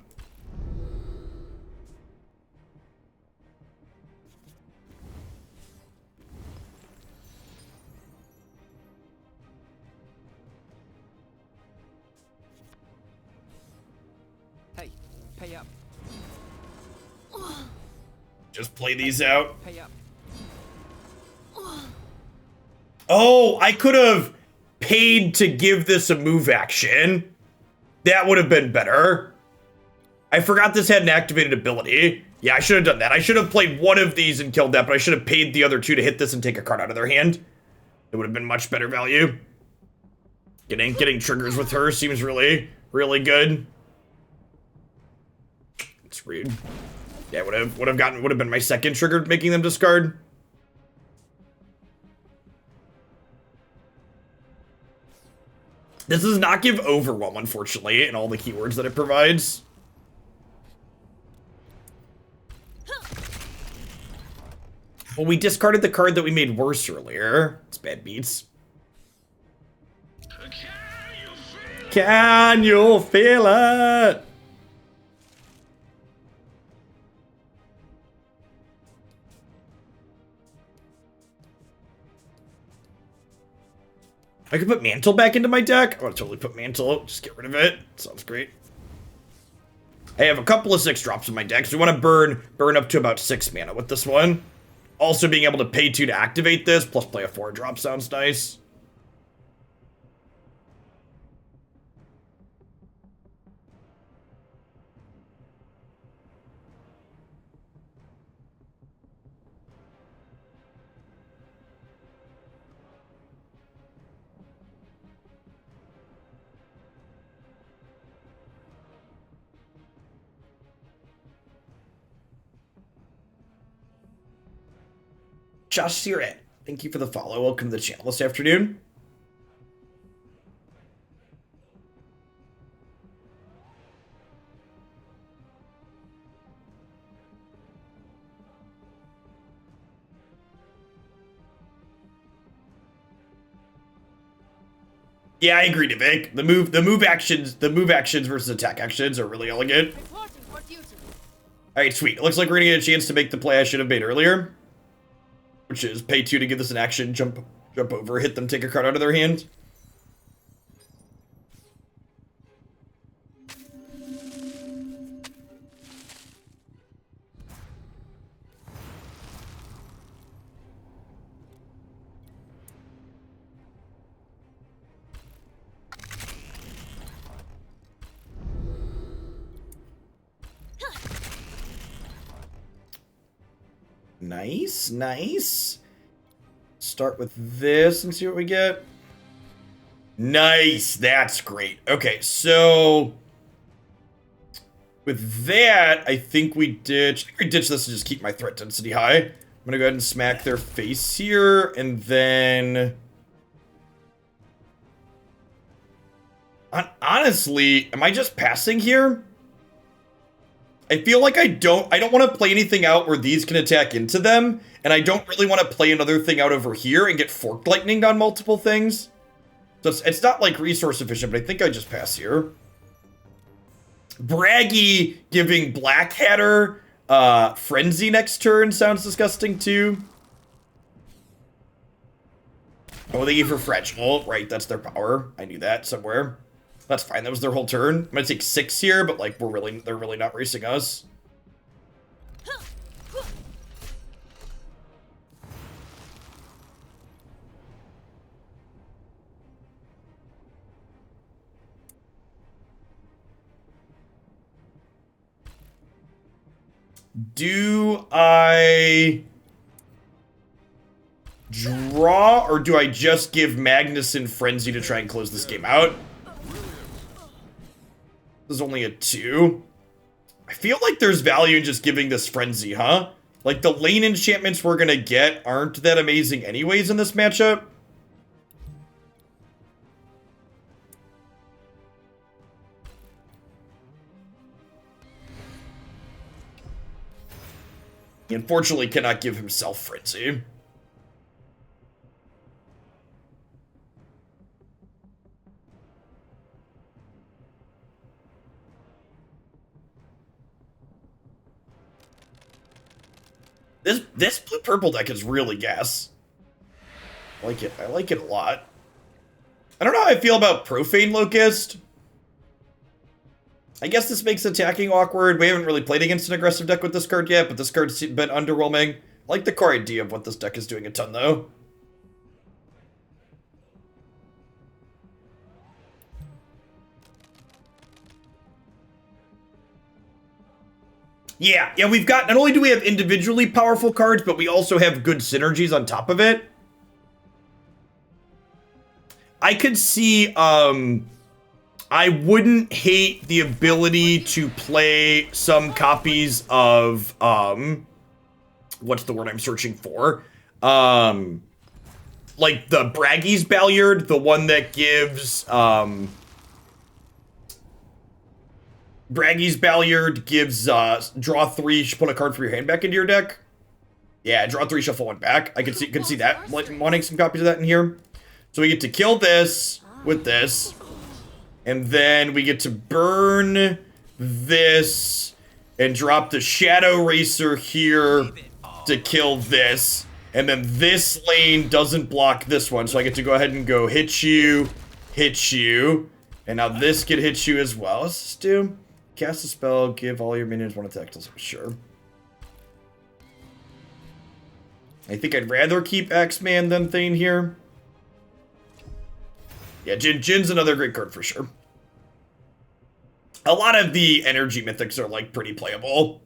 Hey, pay up. Just play these out. Pay up. Oh, I could have paid to give this a move action. That would have been better. I forgot this had an activated ability. Yeah, I should have done that. I should have played one of these and killed that, but I should have paid the other 2 to hit this and take a card out of their hand. It would have been much better value. Getting triggers with her seems really, really good. It's rude. Yeah, would have been my second trigger making them discard. This does not give Overwhelm, unfortunately, and all the keywords that it provides. Well, we discarded the card that we made worse earlier. It's bad beats. Can you feel it? I could put Mantle back into my deck. I want to totally put Mantle. Just get rid of it. Sounds great. I have a couple of 6-drops in my deck, so we want to burn up to about 6 mana with this one. Also, being able to pay 2 to activate this, plus play a 4-drop sounds nice. Josh Sirat, thank you for the follow. Welcome to the channel this afternoon. Yeah, I agree, Vic. The move actions versus attack actions are really elegant. Reporting for duty. All right, sweet. It looks like we're gonna get a chance to make the play I should have made earlier, which is pay 2 to give this an action, jump over, hit them, take a card out of their hand. Nice, nice. Start with this and see what we get. Nice, that's great. Okay, so with that, I think we ditch this and just keep my threat density high. I'm gonna go ahead and smack their face here, and then honestly, am I just passing here? I feel like I don't want to play anything out where these can attack into them, and I don't really want to play another thing out over here and get forked lightning on multiple things. So it's not like resource efficient, but I think I just pass here. Braggy giving Black Hatter Frenzy next turn sounds disgusting too. Oh, they gave her Fragile. Right, that's their power. I knew that somewhere. That's fine. That was their whole turn. I'm gonna take 6 here, but like they're really not racing us. Do I draw, or do I just give Magnuson Frenzy to try and close this game out? This is only a 2. I feel like there's value in just giving this Frenzy, huh? Like, the lane enchantments we're gonna get aren't that amazing anyways in this matchup. He unfortunately cannot give himself Frenzy. This blue-purple deck is really gas. I like it. I like it a lot. I don't know how I feel about Profane Locust. I guess this makes attacking awkward. We haven't really played against an aggressive deck with this card yet, but this card's been underwhelming. I like the core idea of what this deck is doing a ton, though. Yeah, we've got, not only do we have individually powerful cards, but we also have good synergies on top of it. I could see, I wouldn't hate the ability to play some copies of, what's the word I'm searching for? Like the Braggy's Balliard, the one that gives, Braggy's Balliard gives, draw 3, put a card from your hand back into your deck. Yeah, draw 3, shuffle 1 back. I could see that, like, wanting some copies of that in here. So we get to kill this with this. And then we get to burn this and drop the Shadow Racer here to kill this. And then this lane doesn't block this one. So I get to go ahead and go hit you. And now this could hit you as well. What's this do? Cast a spell, give all your minions 1 attack. Sure. I think I'd rather keep Axeman than Thane here. Yeah, Jin's another great card for sure. A lot of the energy mythics are like pretty playable.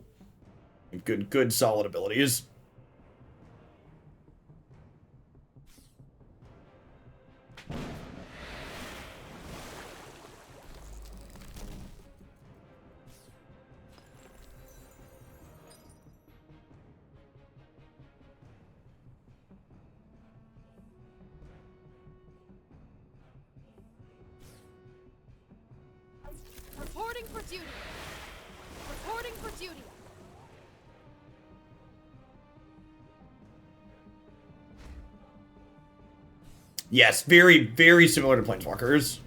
Good solid abilities. Reporting for duty. Reporting for duty. Yes, very, very similar to Planeswalkers.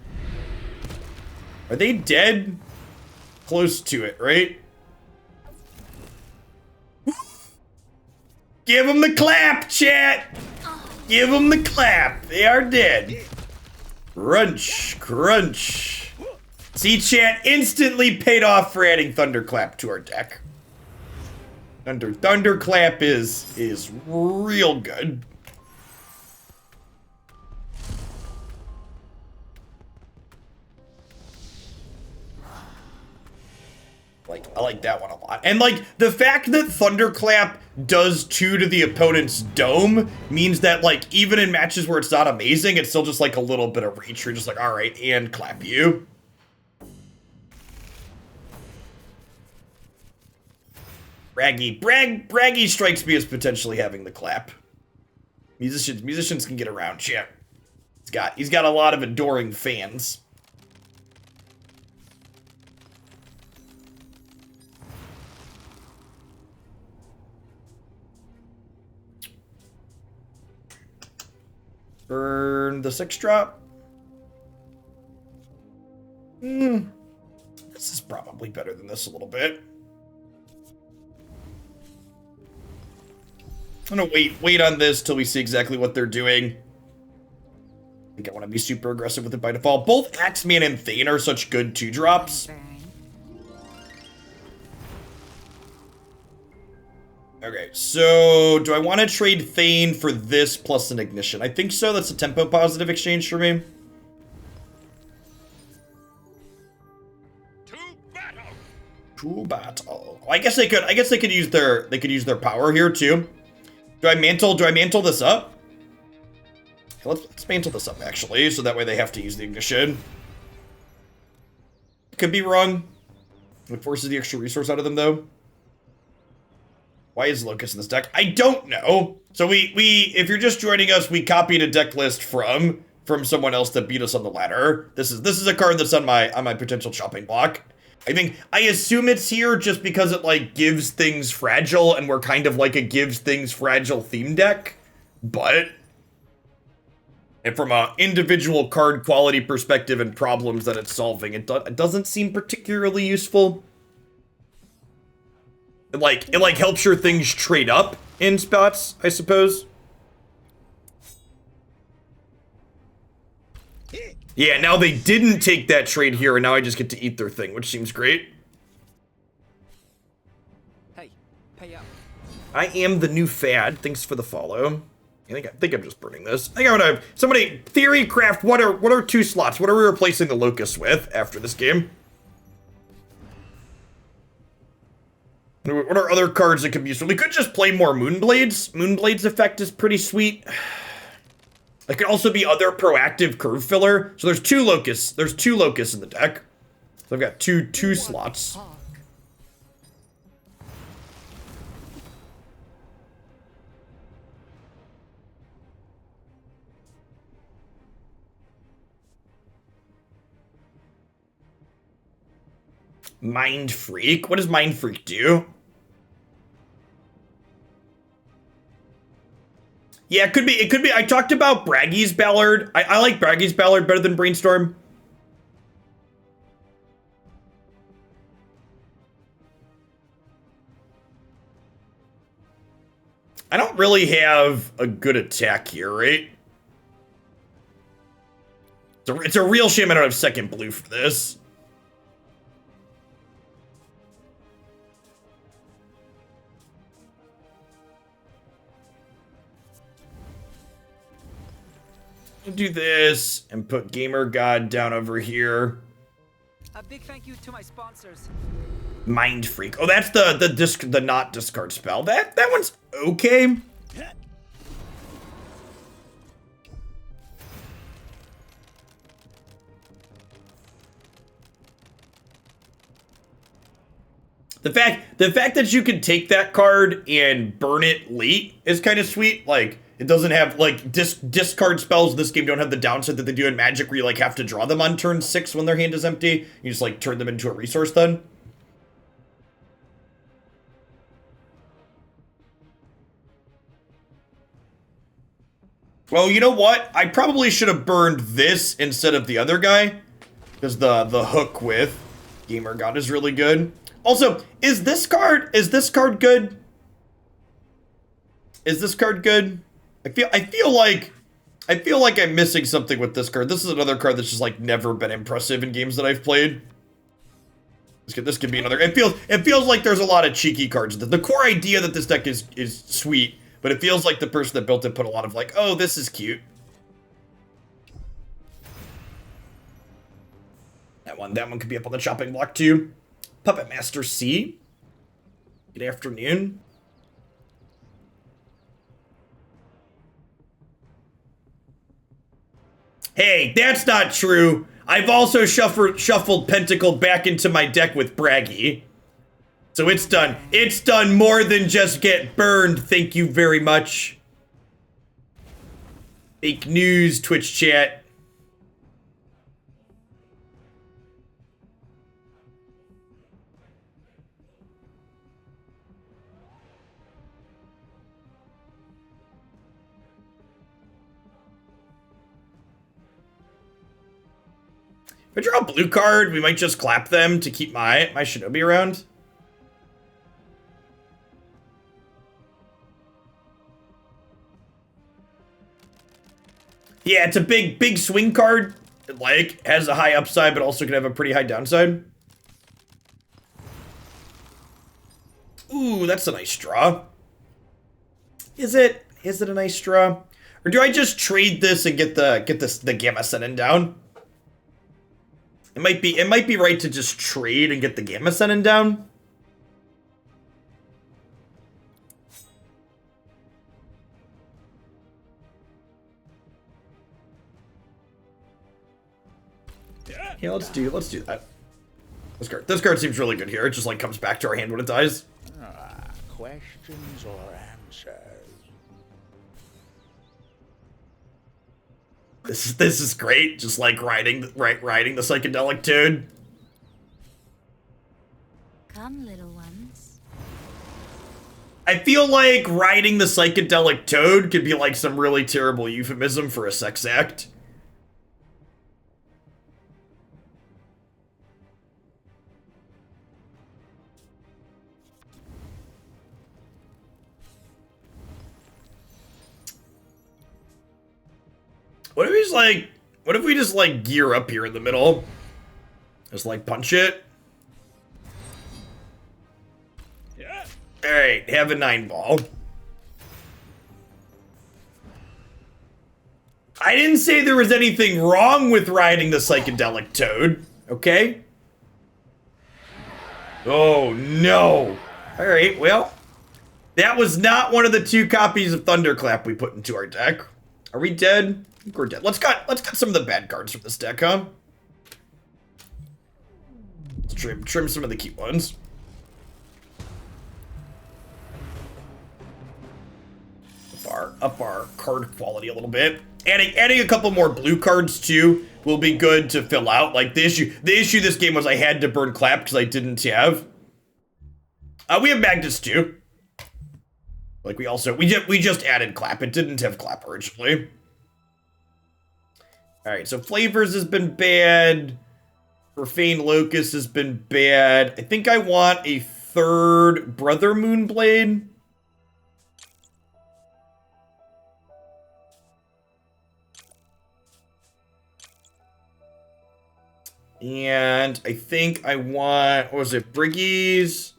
Are they dead? Close to it, right? Give them the clap, chat! Give them the clap. They are dead. Crunch, crunch. See, chat, instantly paid off for adding Thunderclap to our deck. Thunderclap is real good. I like that one a lot. And like the fact that Thunderclap does 2 to the opponent's dome means that like even in matches where it's not amazing, it's still just like a little bit of reach. You're just like, all right, and clap you. Braggy strikes me as potentially having the clap. Musicians can get around, yeah. He's got a lot of adoring fans. Burn the 6-drop. This is probably better than this a little bit. I'm gonna wait on this till we see exactly what they're doing. I think I want to be super aggressive with it by default. Both Axeman and Thane are such good 2-drops. Okay, so do I want to trade Thane for this plus an Ignition? I think so. That's a tempo positive exchange for me. To battle. I guess they could use their power here too. Do I mantle this up? Okay, let's mantle this up actually, so that way they have to use the Ignition. Could be wrong. It forces the extra resource out of them though. Why is Locust in this deck? I don't know. So if you're just joining us, we copied a deck list from someone else that beat us on the ladder. This is a card that's on my potential chopping block. I assume it's here just because it like gives things fragile, and we're kind of like a gives things fragile theme deck. But and from a individual card quality perspective and problems that it's solving, it doesn't seem particularly useful. It like helps your things trade up in spots, I suppose. Yeah, now they didn't take that trade here, and now I just get to eat their thing, which seems great. Hey, pay up. I am the new fad. Thanks for the follow. I think I'm just burning this. I think I'm gonna somebody theory craft. What are 2 slots? What are we replacing the Locust with after this game? What are other cards that could be useful? We could just play more Moonblades. Moonblades effect is pretty sweet. There could also be other proactive curve filler. So there's 2 Locusts. There's 2 Locusts in the deck. So I've got two slots. Mind Freak? What does Mind Freak do? Yeah, it could be. I talked about Braggy's Ballard. I like Braggy's Ballard better than Brainstorm. I don't really have a good attack here, right? It's a real shame I don't have second blue for this. Do this and put Gamer God down over here. A big thank you to my sponsors. Mind Freak. Oh, that's the not discard spell. That one's okay. The fact that you can take that card and burn it late is kind of sweet. Like, it doesn't have, like, discard spells in this game don't have the downside that they do in Magic, where you, like, have to draw them on turn 6 when their hand is empty. You just, like, turn them into a resource then. Oh, you know what? I probably should have burned this instead of the other guy. Because the hook with Gamer God is really good. Also, is this card good? Is this card good? I feel like I'm missing something with this card. This is another card that's just like never been impressive in games that I've played. This could be another. It feels like there's a lot of cheeky cards. The core idea that this deck is sweet, but it feels like the person that built it put a lot of like, oh, this is cute. That one could be up on the chopping block too. Puppet Master C. Good afternoon. Hey, that's not true. I've also shuffled Pentacle back into my deck with Braggy. So it's done. It's done more than just get burned. Thank you very much. Fake news, Twitch chat. If I draw a blue card, we might just clap them to keep my Shinobi around. Yeah, it's a big swing card. It, like, has a high upside, but also can have a pretty high downside. Ooh, that's a nice draw. Is it? Is it a nice draw? Or do I just trade this and get the Gamma Senin down? It might be right to just trade and get the Gamma Senin down. Yeah, let's do that. This card seems really good here. It just like comes back to our hand when it dies. Questions or answers? This is great. Just like riding the psychedelic toad. Come, little ones. I feel like riding the psychedelic toad could be like some really terrible euphemism for a sex act. What if we just like gear up here in the middle? Just like punch it. Yeah. Alright, have a 9-ball. I didn't say there was anything wrong with riding the psychedelic toad, okay? Oh no. Alright, well. That was not one of the 2 copies of Thunderclap we put into our deck. Are we dead? I think we're dead. Let's cut some of the bad cards from this deck, huh? Let's trim some of the cute ones. Up our card quality a little bit. Adding a couple more blue cards too will be good to fill out. Like the issue this game was I had to burn Clap because I didn't have. We have Magnus too. Like we just added Clap. It didn't have Clap originally. Alright, so Flavors has been bad. Profane Locust has been bad. I think I want a 3rd Brother Moonblade. And I think I want, what was it, Briggies?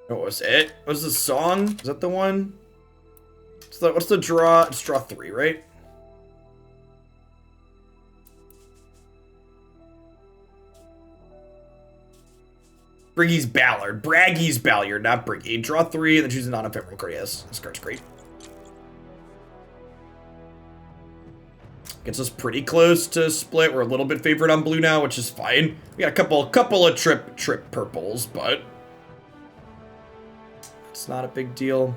What was it? What was the song? Is that the one? What's the draw? It's draw 3, right? Briggy's Ballard. Braggy's Ballard, not Briggy. Draw 3 and then choose a non-ephemeral card. Yes, this card's great. Gets us pretty close to split. We're a little bit favored on blue now, which is fine. We got a couple of trip purples, but it's not a big deal.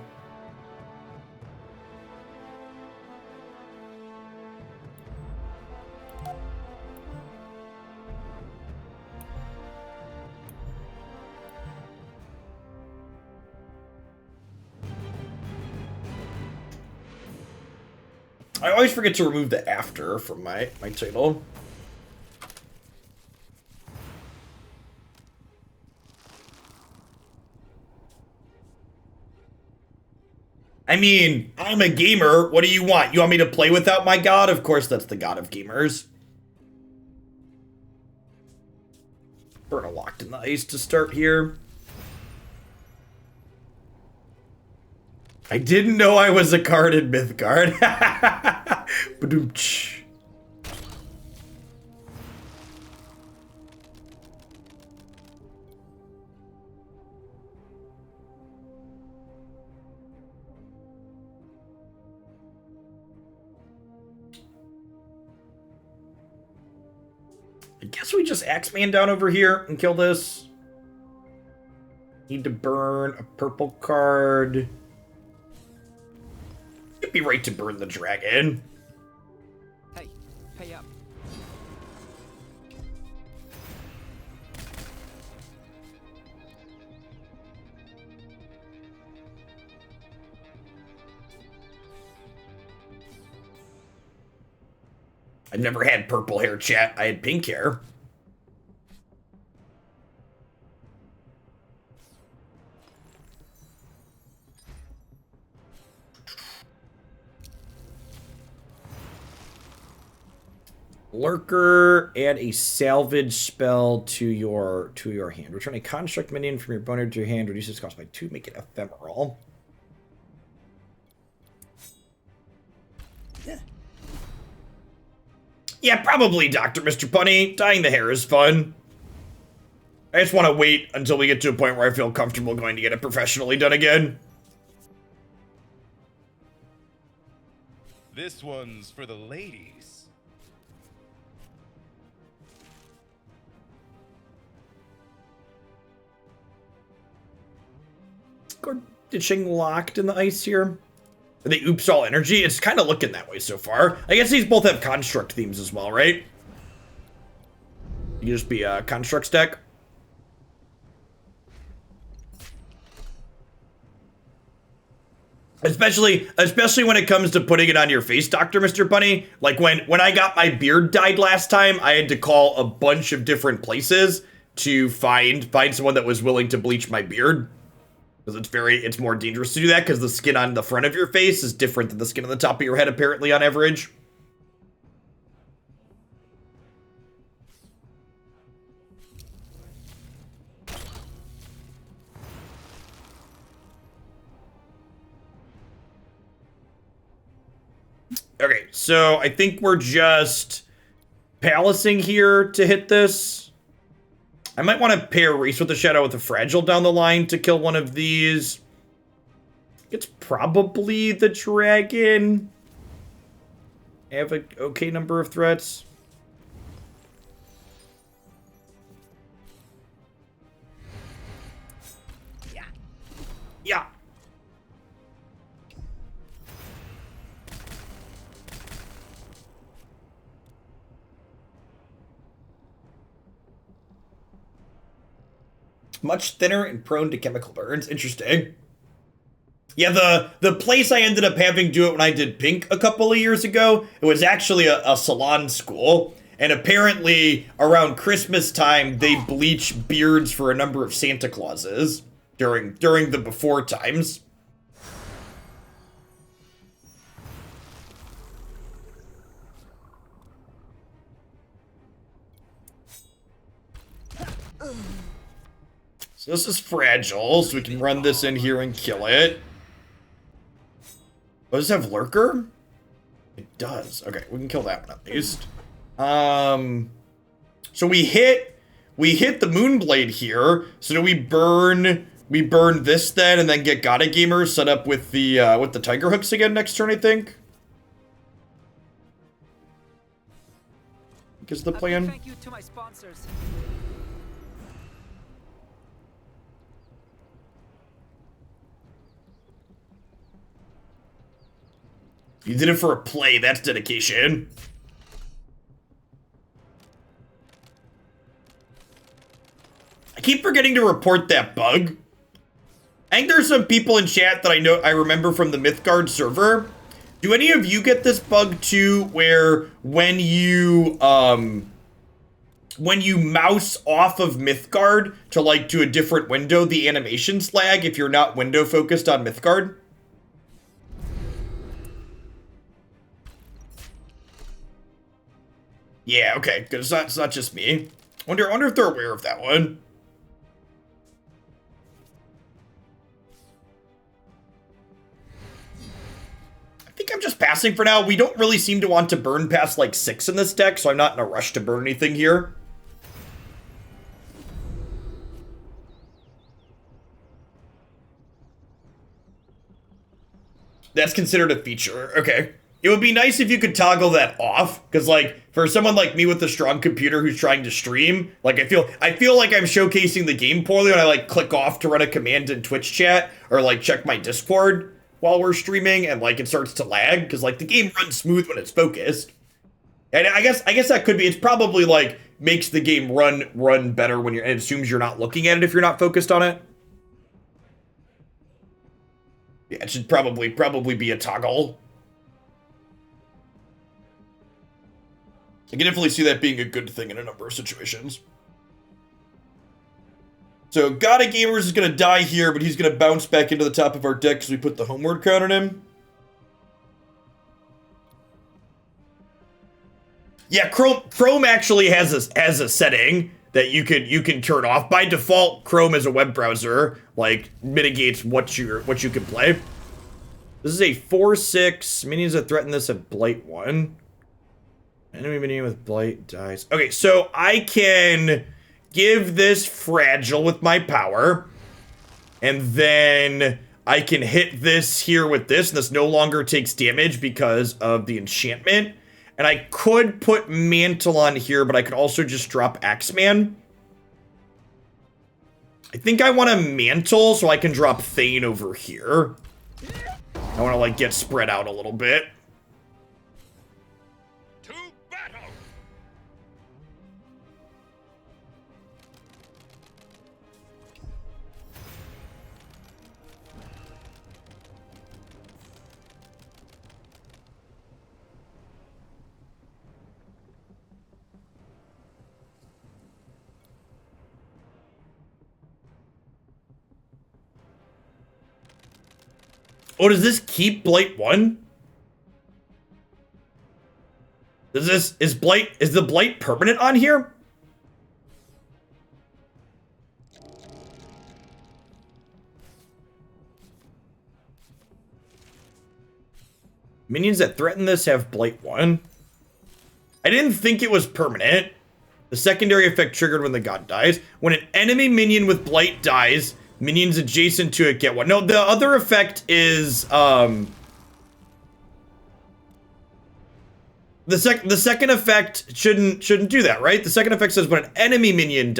I always forget to remove the after from my title. I mean, I'm a gamer. What do you want? You want me to play without my god? Of course, that's the god of gamers. Burn a locked in the ice to start here. I didn't know I was a card in Mythgard. Ba-doom-tsh. I guess we just Axeman down over here and kill this. Need to burn a purple card. It'd be right to burn the dragon. Hey, pay up. I've never had purple hair, chat. I had pink hair. Lurker, add a salvage spell to your hand. Return a construct minion from your boner to your hand. Reduce its cost by 2. Make it ephemeral. Yeah, probably, Dr. Mr. Punny. Dyeing the hair is fun. I just want to wait until we get to a point where I feel comfortable going to get it professionally done again. This one's for the ladies. Ditching locked in the ice here. Are they oops all energy? It's kind of looking that way so far. I guess these both have construct themes as well, right? You just be a construct deck. Especially when it comes to putting it on your face, Dr. Mr. Bunny. Like when I got my beard dyed last time, I had to call a bunch of different places to find someone that was willing to bleach my beard. Because it's more dangerous to do that because the skin on the front of your face is different than the skin on the top of your head, apparently, on average. Okay, so I think we're just palacing here to hit this. I might want to pair Race with the Shadow with a Fragile down the line to kill one of these. It's probably the dragon. I have an okay number of threats. Yeah. Much thinner and prone to chemical burns. Interesting. Yeah, the place I ended up having do it when I did Pink a couple of years ago, it was actually a salon school. And apparently, around Christmas time, they bleach beards for a number of Santa Clauses during the before times. So this is fragile, so we can run this in here and kill it. Oh, does it have Lurker? It does. Okay, we can kill that one at least. So we hit the Moonblade here. So do we burn this then and then get Gotta Gamer set up with the Tiger Hooks again next turn, I think? Is the A big plan? thank you to my sponsors. You did it for a play, that's dedication. I keep forgetting to report that bug. I think there's some people in chat that I remember from the Mythgard server Do any of you get this bug too, where when you mouse off of Mythgard to like to a different window, the animations lag if you're not window focused on Mythgard? Yeah, okay, good. It's not just me. Wonder if they're aware of that one. I think I'm just passing for now. We don't really seem to want to burn past like 6 in this deck, so I'm not in a rush to burn anything here. That's considered a feature. Okay. It would be nice if you could toggle that off, because like for someone like me with a strong computer who's trying to stream, like I feel like I'm showcasing the game poorly when I like click off to run a command in Twitch chat or like check my Discord while we're streaming and like it starts to lag because like the game runs smooth when it's focused. And I guess that could be, it's probably like makes the game run better when you're, and assumes you're not looking at it if you're not focused on it. Yeah, it should probably be a toggle. I can definitely see that being a good thing in a number of situations. So, God of Gamers is going to die here, but he's going to bounce back into the top of our deck because we put the homeward count on him. Yeah, Chrome actually has a setting that you can turn off. By default, Chrome as a web browser like mitigates what you can play. This is a 4/6. Minions that threaten this have Blight 1. Enemy minion with Blight dies. Okay, so I can give this Fragile with my power. And then I can hit this here with this. And this no longer takes damage because of the enchantment. And I could put Mantle on here, but I could also just drop Axeman. I think I want a Mantle, so I can drop Thane over here. I want to, like, get spread out a little bit. To battle! Oh, does this keep Blight 1? Is the Blight permanent on here? Minions that threaten this have Blight 1. I didn't think it was permanent. The secondary effect triggered when the god dies. When an enemy minion with Blight dies, minions adjacent to it get 1. No, the other effect is the second effect shouldn't do that, right? The second effect says when an enemy minion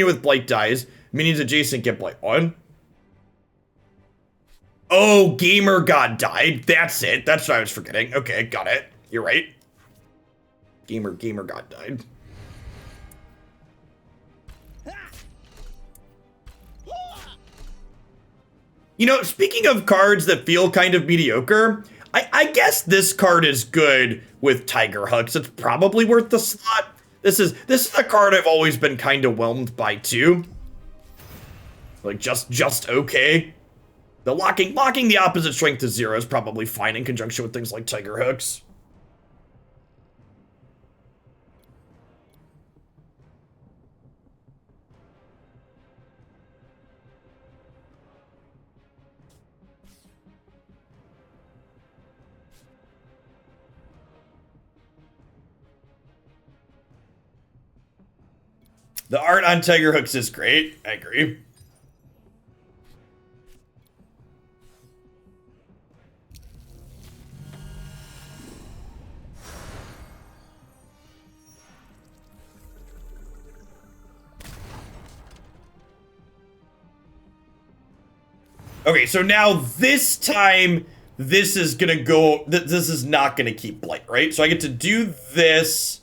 with Blight dies, minions adjacent get Blight 1. Oh, Gamer God died. That's it. That's what I was forgetting. Okay, got it. You're right. Gamer God died. You know, speaking of cards that feel kind of mediocre, I guess this card is good with Tiger Hooks. It's probably worth the slot. This is a card I've always been kind of whelmed by too. Like just okay. The locking the opposite strength to 0 is probably fine in conjunction with things like Tiger Hooks. The art on Tiger Hooks is great. I agree. Okay, so now this time, this is gonna go, this is not gonna keep Blight, right? So I get to do this,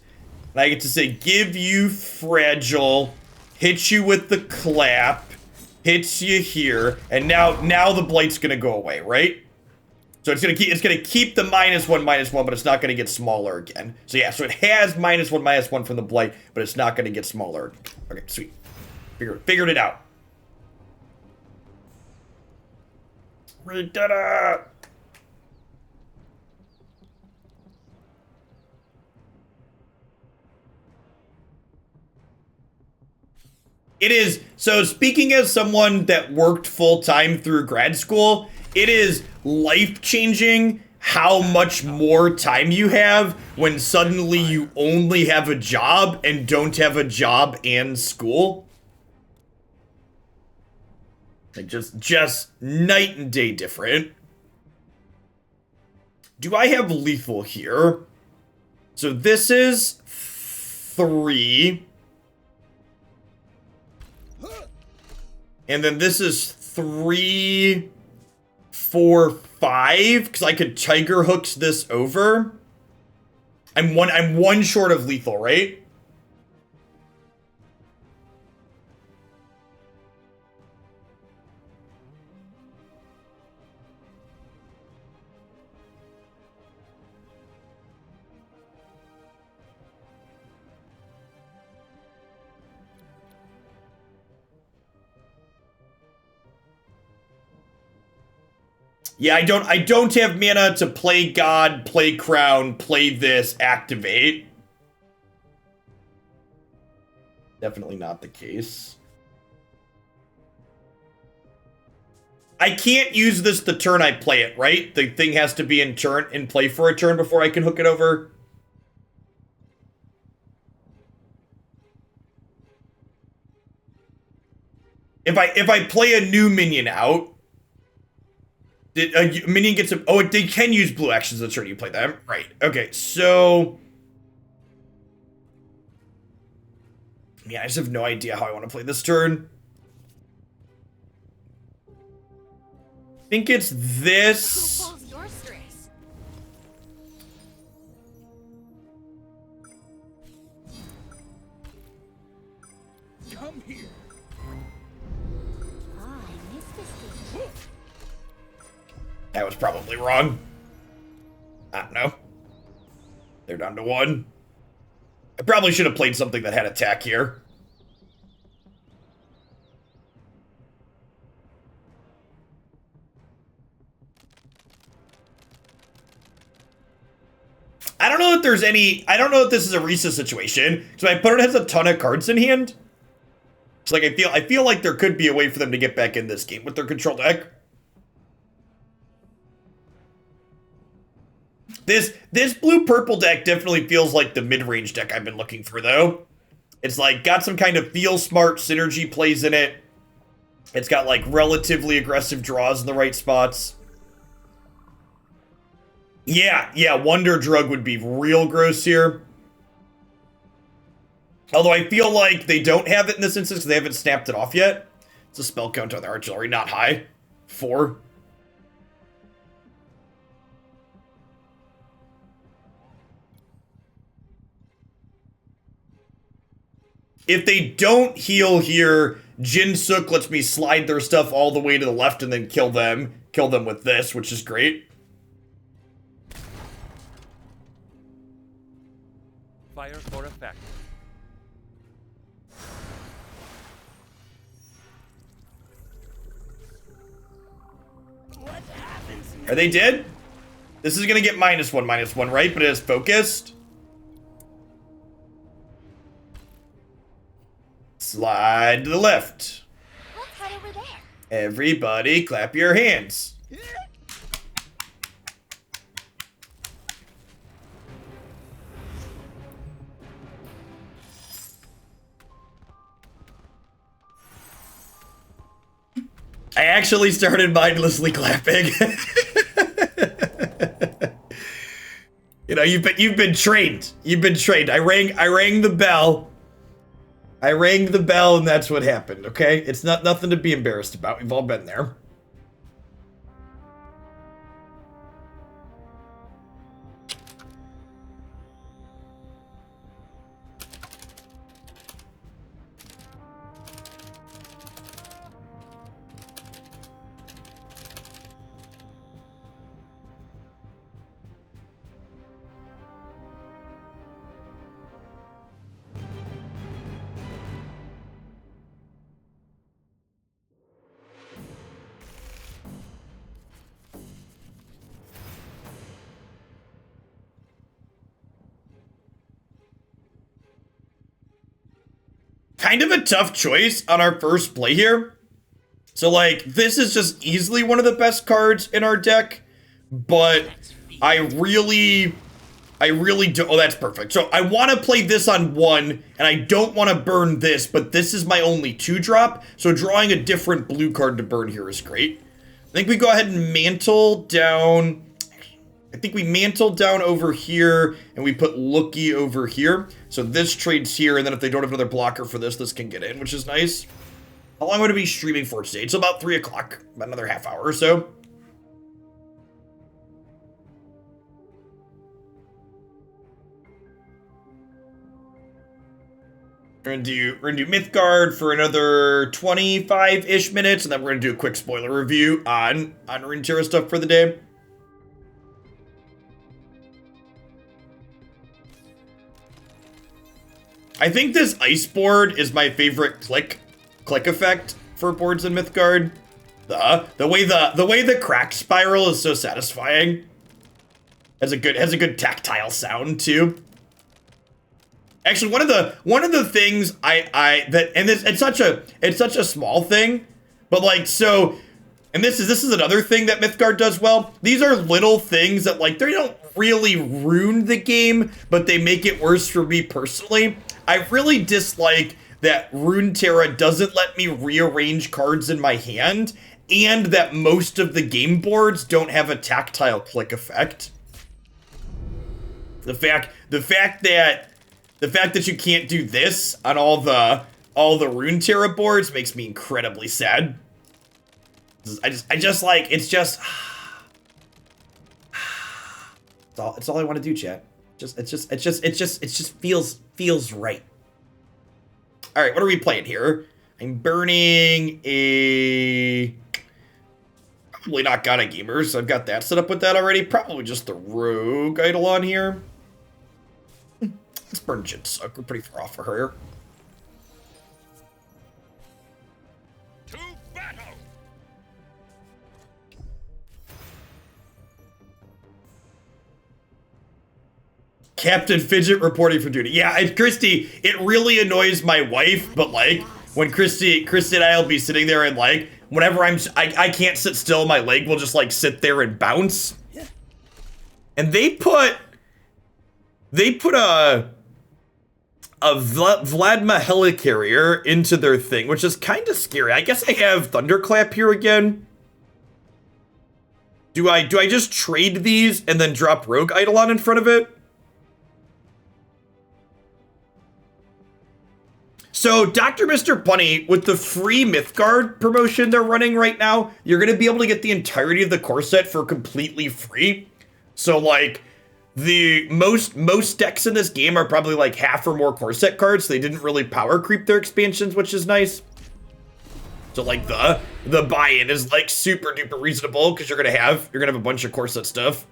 and I get to say, give you Fragile, hit you with the clap, hits you here, and now the Blight's gonna go away, right? So it's gonna keep the -1/-1, but it's not gonna get smaller again. So yeah, so it has -1/-1 from the blight, but it's not gonna get smaller. Okay, sweet. Figured it out. We did it! It is, so speaking as someone that worked full-time through grad school, it is life-changing how much more time you have when suddenly you only have a job and don't have a job and school. Like, just night and day different. Do I have lethal here? So this is 3. And then this is 3, 4, 5, because I could Tiger Hooks this over. I'm one short of lethal, right? Yeah, I don't have mana to play God, play Crown, play this, activate. Definitely not the case. I can't use this the turn I play it, right? The thing has to be in play for a turn before I can hook it over. If I play a new minion out, a minion gets a... Oh, they can use blue actions the turn you play them. Right. Okay, so... Yeah, I just have no idea how I want to play this turn. I think it's this... Who falls your stress? Come here. Ah, I missed this. That was probably wrong. I don't know. They're down to 1. I probably should have played something that had attack here. I don't know if there's any... I don't know if this is a Risa situation. So my opponent has a ton of cards in hand. It's like I feel like there could be a way for them to get back in this game with their control deck. This blue-purple deck definitely feels like the mid-range deck I've been looking for, though. It's like got some kind of feel smart synergy plays in it. It's got like relatively aggressive draws in the right spots. Yeah, Wonder Drug would be real gross here. Although I feel like they don't have it in this instance because they haven't snapped it off yet. It's a spell count on their artillery, not high. 4. If they don't heal here, Jin Suk lets me slide their stuff all the way to the left and then kill them. Kill them with this, which is great. Fire for effect. Are they dead? This is gonna get -1/-1, right? But it is focused. Slide to the left. Let's head over there. Everybody clap your hands. I actually started mindlessly clapping. You know, you've been trained. You've been trained. I rang the bell. I rang the bell and that's what happened, okay? It's nothing to be embarrassed about. We've all been there. kind of a tough choice on our first play here. So, like, this is just easily one of the best cards in our deck, but I really do. Oh, that's perfect. So I want to play this on 1, and I don't want to burn this, but this is my only 2-drop, so drawing a different blue card to burn here is great. I think we go ahead and mantle down. I think we mantle down over here, and we put Lookie over here. So this trades here, and then if they don't have another blocker for this, this can get in, which is nice. How long would it be streaming for today? It's about 3 o'clock, about another half hour or so. We're gonna do Mythgard for another 25-ish minutes, and then we're gonna do a quick spoiler review on Runeterra stuff for the day. I think this ice board is my favorite click effect for boards in Mythgard. The way the crack spiral is so satisfying. Has a good tactile sound too. Actually, one of the things it's such a small thing, but like so, and this is another thing that Mythgard does well. These are little things that like they don't really ruin the game, but they make it worse for me personally. I really dislike that Runeterra doesn't let me rearrange cards in my hand, and that most of the game boards don't have a tactile click effect. The fact that you can't do this on all the Runeterra boards makes me incredibly sad. I just like it's just it's all I want to do, chat. It just feels right. All right, what are we playing here? I'm burning a probably not Ghana Gamers. So I've got that set up with that already. Probably just the Rogue Idol on here. Let's burn Jitsuck. We're pretty far off for her. To battle! Captain Fidget reporting for duty. Yeah, and Christy, it really annoys my wife, but like when Christy and I'll be sitting there and like whenever I can't sit still, my leg will just like sit there and bounce. And they put a Vladma helicarrier into their thing, which is kind of scary. I guess I have Thunderclap here again. Do I just trade these and then drop Rogue Eidolon in front of it? So, Dr. Mr. Bunny, with the free Mythgard promotion they're running right now, you're going to be able to get the entirety of the core set for completely free. So, like, the most decks in this game are probably like half or more core set cards. They didn't really power creep their expansions, which is nice. So, like, the buy-in is, like, super duper reasonable because you're gonna have a bunch of core set stuff.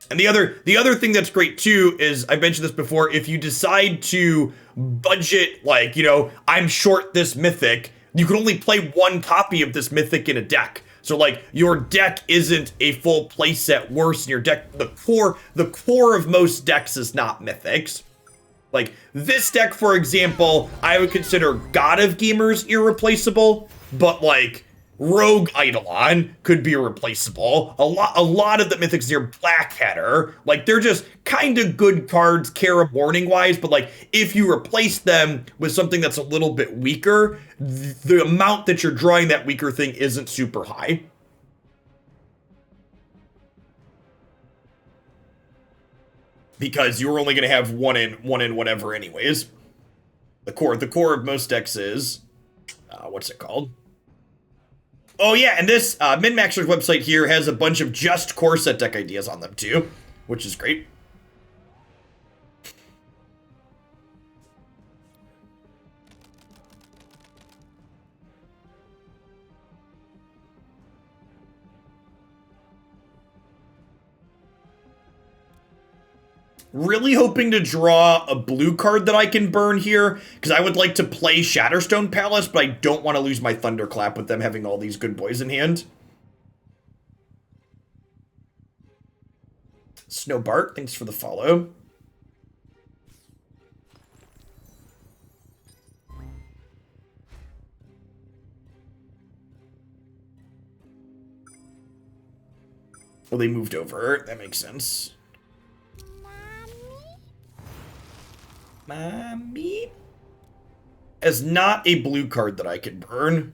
And the other thing that's great too is, I mentioned this before, if you decide to budget, like, you know, I'm short this mythic, you can only play one copy of this mythic in a deck. So like your deck isn't a full playset worse than your deck. The core of most decks is not mythics. Like this deck, for example, I would consider God of Gamers irreplaceable, but like Rogue Eidolon could be replaceable. A lot of the mythics near Blackheader, like they're just kind of good cards, Kara Morning wise, but like if you replace them with something that's a little bit weaker, the amount that you're drawing that weaker thing isn't super high. Because you're only gonna have one in whatever anyways. The core of most decks is what's it called? Oh yeah, and this MinMaxer's website here has a bunch of just core set deck ideas on them too, which is great. Really hoping to draw a blue card that I can burn here, because I would like to play Shatterstone Palace, but I don't want to lose my Thunderclap with them having all these good boys in hand. Snow Bart, thanks for the follow. Well, they moved over. That makes sense. Mommy? As not a blue card that I can burn.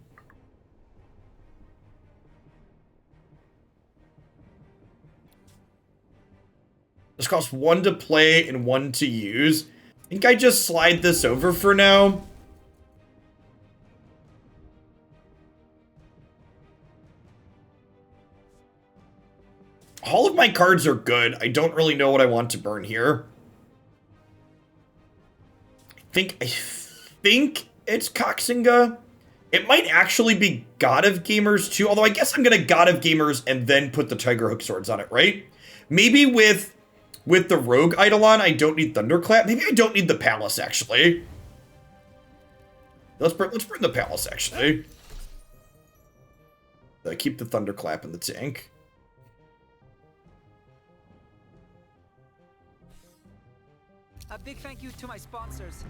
This costs 1 to play and 1 to use. I think I just slide this over for now. All of my cards are good. I don't really know what I want to burn here. I think it's Coxinga. It might actually be God of Gamers too, although I guess I'm gonna God of Gamers and then put the Tiger Hook swords on it, right? Maybe with the Rogue Eidolon, I don't need Thunderclap. Maybe I don't need the Palace, actually. Let's burn the Palace, actually. Keep the Thunderclap in the tank. A big thank you to my sponsors.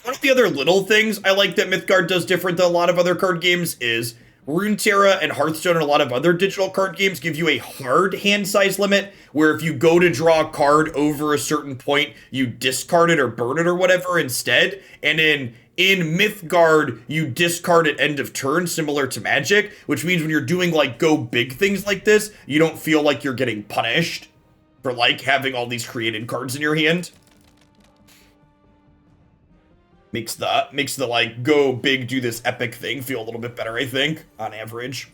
One of the other little things I like that Mythgard does different than a lot of other card games is Runeterra and Hearthstone and a lot of other digital card games give you a hard hand size limit, where if you go to draw a card over a certain point, you discard it or burn it or whatever instead. And in Mythgard, you discard at end of turn, similar to Magic, which means when you're doing like go big things like this, you don't feel like you're getting punished for like having all these created cards in your hand. Makes the like go big, do this epic thing feel a little bit better, I think, on average.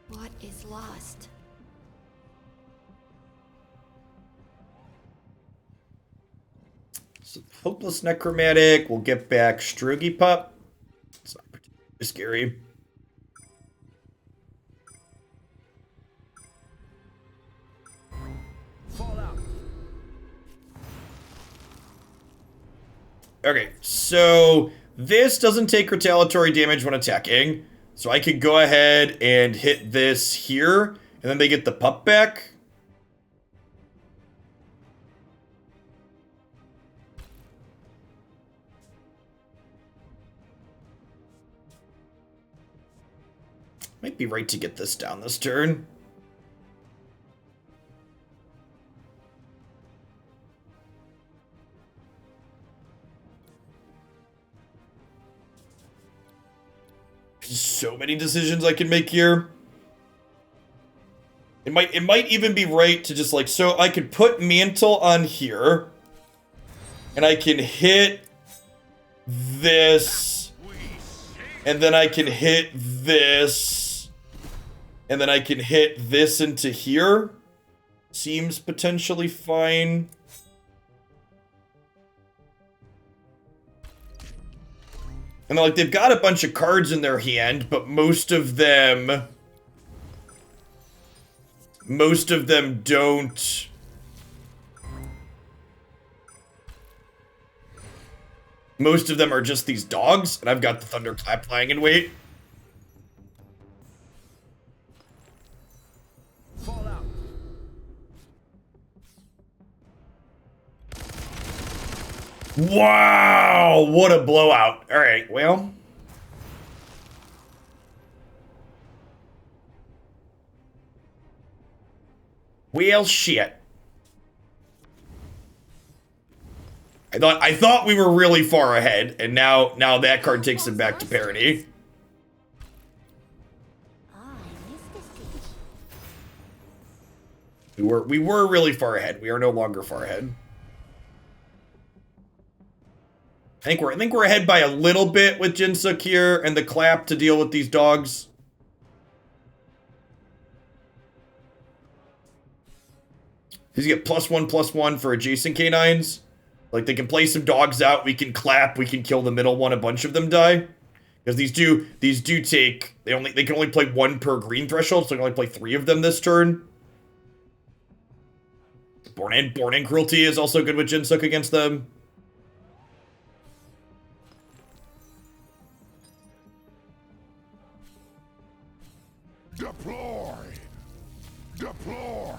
What is lost? So Hopeless Necromantic, we'll get back Strogy Pup. It's not particularly scary. Okay, so this doesn't take retaliatory damage when attacking. So I could go ahead and hit this here, and then they get the pup back. Might be right to get this down this turn. So many decisions I can make here. It might even be right to just like, so I could put Mantle on here, and I can hit this, and then I can hit this, and then I can hit this into here. Seems potentially fine. And like they've got a bunch of cards in their hand, but most of them don't. Most of them are just these dogs, and I've got the Thunderclap lying in wait. Wow, what a blowout. All right, well. Well, shit. I thought we were really far ahead, and now that card takes him back to parity. We were really far ahead. We are no longer far ahead. I think we're ahead by a little bit with Jinsuk here and the clap to deal with these dogs. These get +1/+1 for adjacent canines. Like they can play some dogs out, we can clap, we can kill the middle one, a bunch of them die. Because these do take they can only play 1 per green threshold, so I can only play 3 of them this turn. Born in Cruelty is also good with Jinsuk against them. Deploy! Deploy!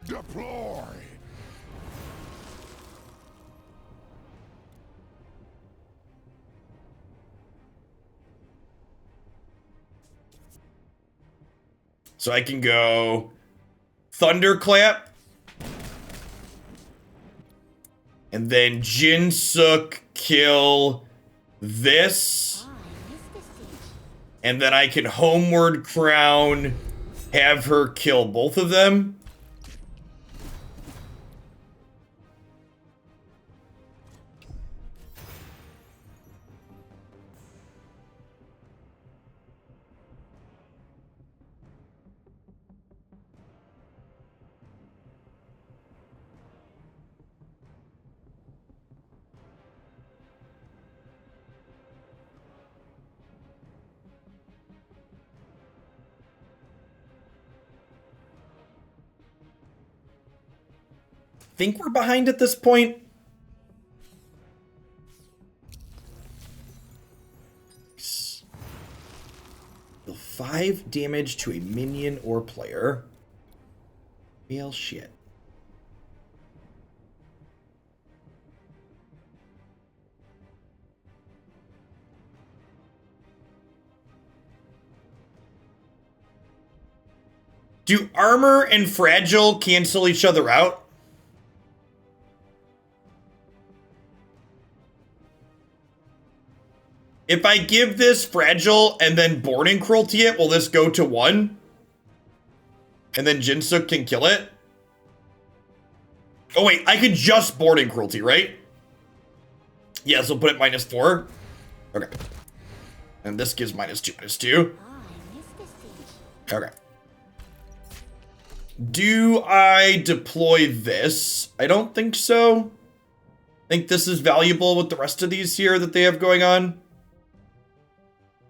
Deploy! So I can go Thunderclap. And then Jinsuk kill this. And then I can Homeward Crown, have her kill both of them. Think we're behind at this point. Deal 5 damage to a minion or player. Well, shit. Do armor and fragile cancel each other out? If I give this fragile and then boarding cruelty it, will this go to 1? And then Jinsuk can kill it? Oh wait, I could just boarding cruelty, right? Yes, we'll put it -4. Okay. And this gives -2, -2. Okay. Do I deploy this? I don't think so. I think this is valuable with the rest of these here that they have going on.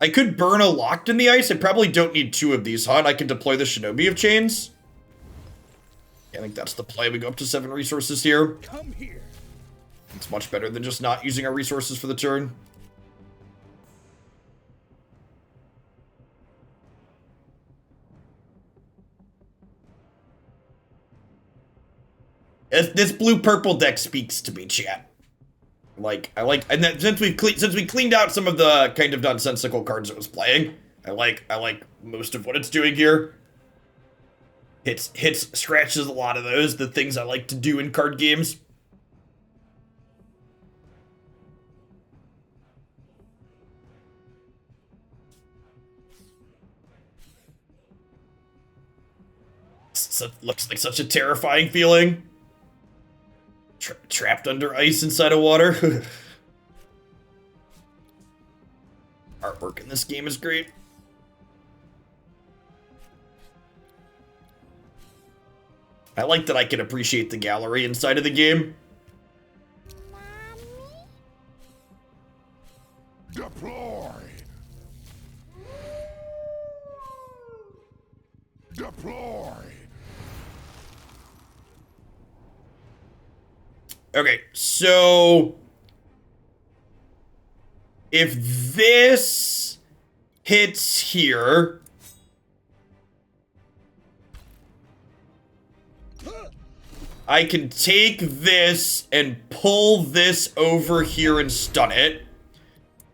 I could burn a Locked in the Ice. I probably don't need 2 of these, huh? And I can deploy the Shinobi of Chains. Yeah, I think that's the play. We go up to 7 resources here. Come here. It's much better than just not using our resources for the turn. This blue-purple deck speaks to me, chat. And then since we cleaned out some of the kind of nonsensical cards it was playing, I like most of what it's doing here. Hits scratches a lot of those, the things I like to do in card games. So it looks like such a terrifying feeling. Trapped under ice inside of water. Artwork in this game is great. I like that I can appreciate the gallery inside of the game. Deploy! Deploy! Okay, so if this hits here, I can take this and pull this over here and stun it.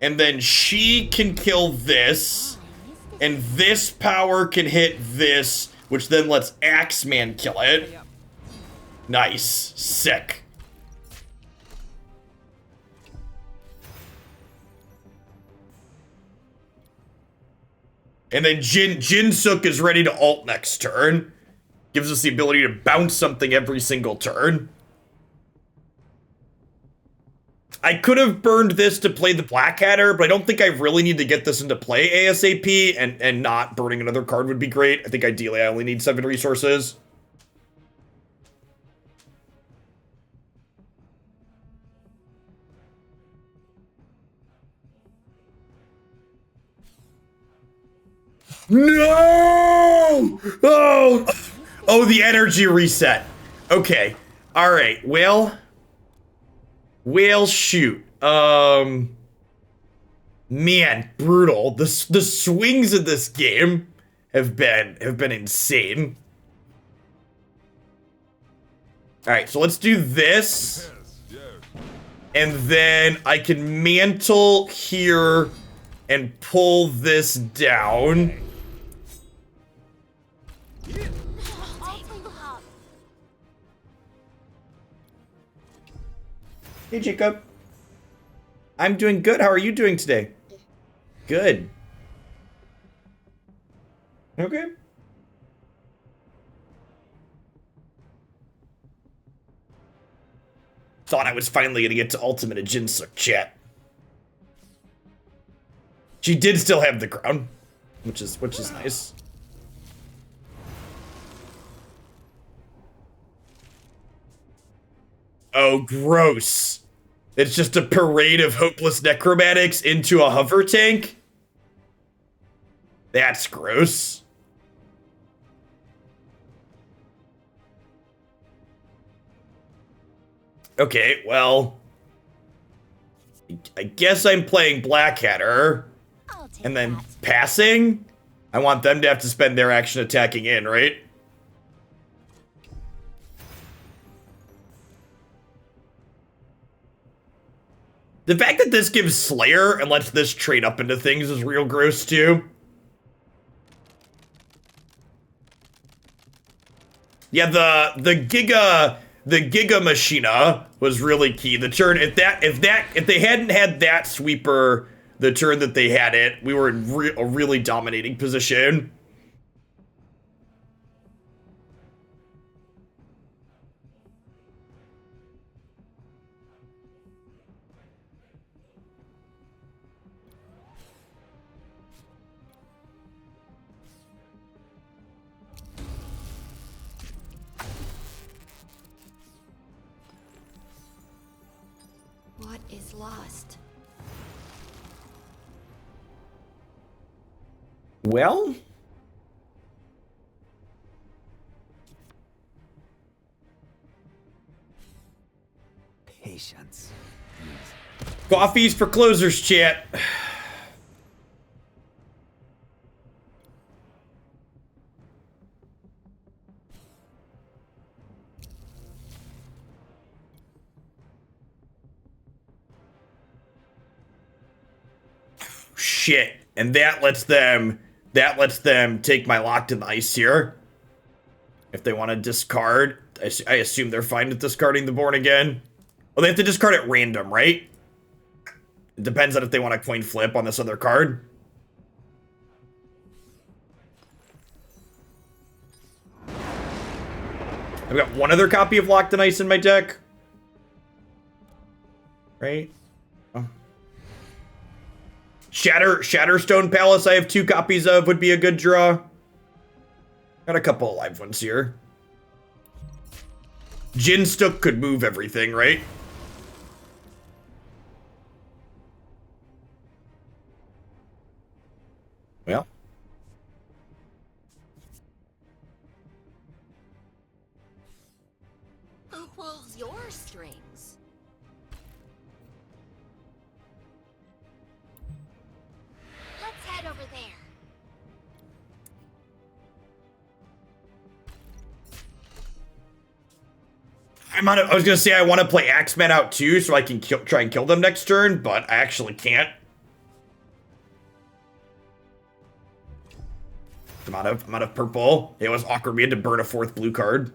And then she can kill this. And this power can hit this, which then lets Axeman kill it. Nice. Sick. And then Jinsuk is ready to ult next turn. Gives us the ability to bounce something every single turn. I could have burned this to play the Black Hatter, but I don't think I really need to get this into play ASAP, and not burning another card would be great. I think ideally I only need 7 resources. No! Oh, the energy reset. Okay. All right. Well, shoot. Man, brutal. The swings in this game have been insane. All right, so let's do this. And then I can mantle here and pull this down. I'll take up. Hey, Jacob. I'm doing good. How are you doing today? Good. Okay. Thought I was finally gonna get to Ultimate of Jinsuk, chat. She did still have the crown, which is nice. Oh, gross. It's just a parade of hopeless necromatics into a hover tank? That's gross. Okay, well, I guess I'm playing Blackadder, and then passing? I want them to have to spend their action attacking in, right? The fact that this gives Slayer and lets this trade up into things is real gross, too. Yeah, the Giga Machina was really key. The turn, if they hadn't had that sweeper the turn that they had it, we were in a really dominating position. What is lost? Well, Patience. coffees for closers, chat. Shit, and that lets them take my Locked in the Ice here. If they want to discard, I assume they're fine with discarding the Born Again. Well, they have to discard at random, right? It depends on if they want to coin flip on this other card. I've got one other copy of Locked in Ice in my deck. Right? Oh. Shatterstone Palace I have 2 copies of, would be a good draw. Got a couple of live ones here. Jinstook could move everything, right? Well. Who pulls your strings? Let's head over there. I was gonna say I want to play Axeman out too, so I can try and kill them next turn, but I actually can't. I'm out of purple. It was awkward. We had to burn a 4th blue card.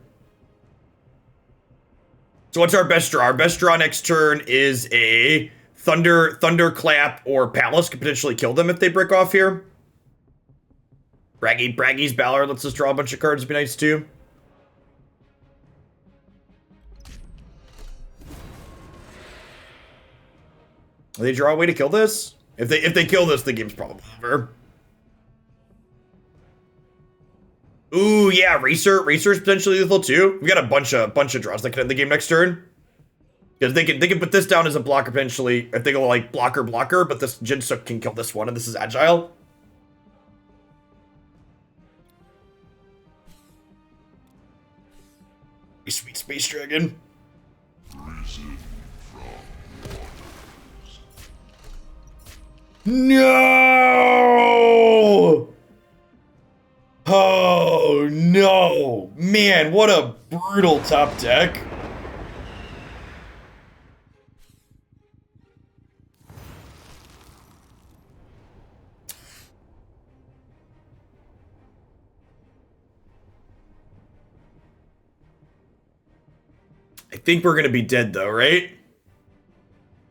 So what's our best draw? Our best draw next turn is a Thunderclap or Palace. Could potentially kill them if they break off here. Braggy's Ballard lets us draw a bunch of cards. Would be nice too. Will they draw a way to kill this? If they kill this, the game's probably over. Ooh, yeah, Racer's potentially lethal too. We got a bunch of draws that can end the game next turn. Because they can put this down as a blocker potentially if they go like blocker, but this Jinsook can kill this one, and this is agile. Sweet Space Dragon. No! Oh, no. Man, what a brutal top deck. I think we're gonna be dead though, right?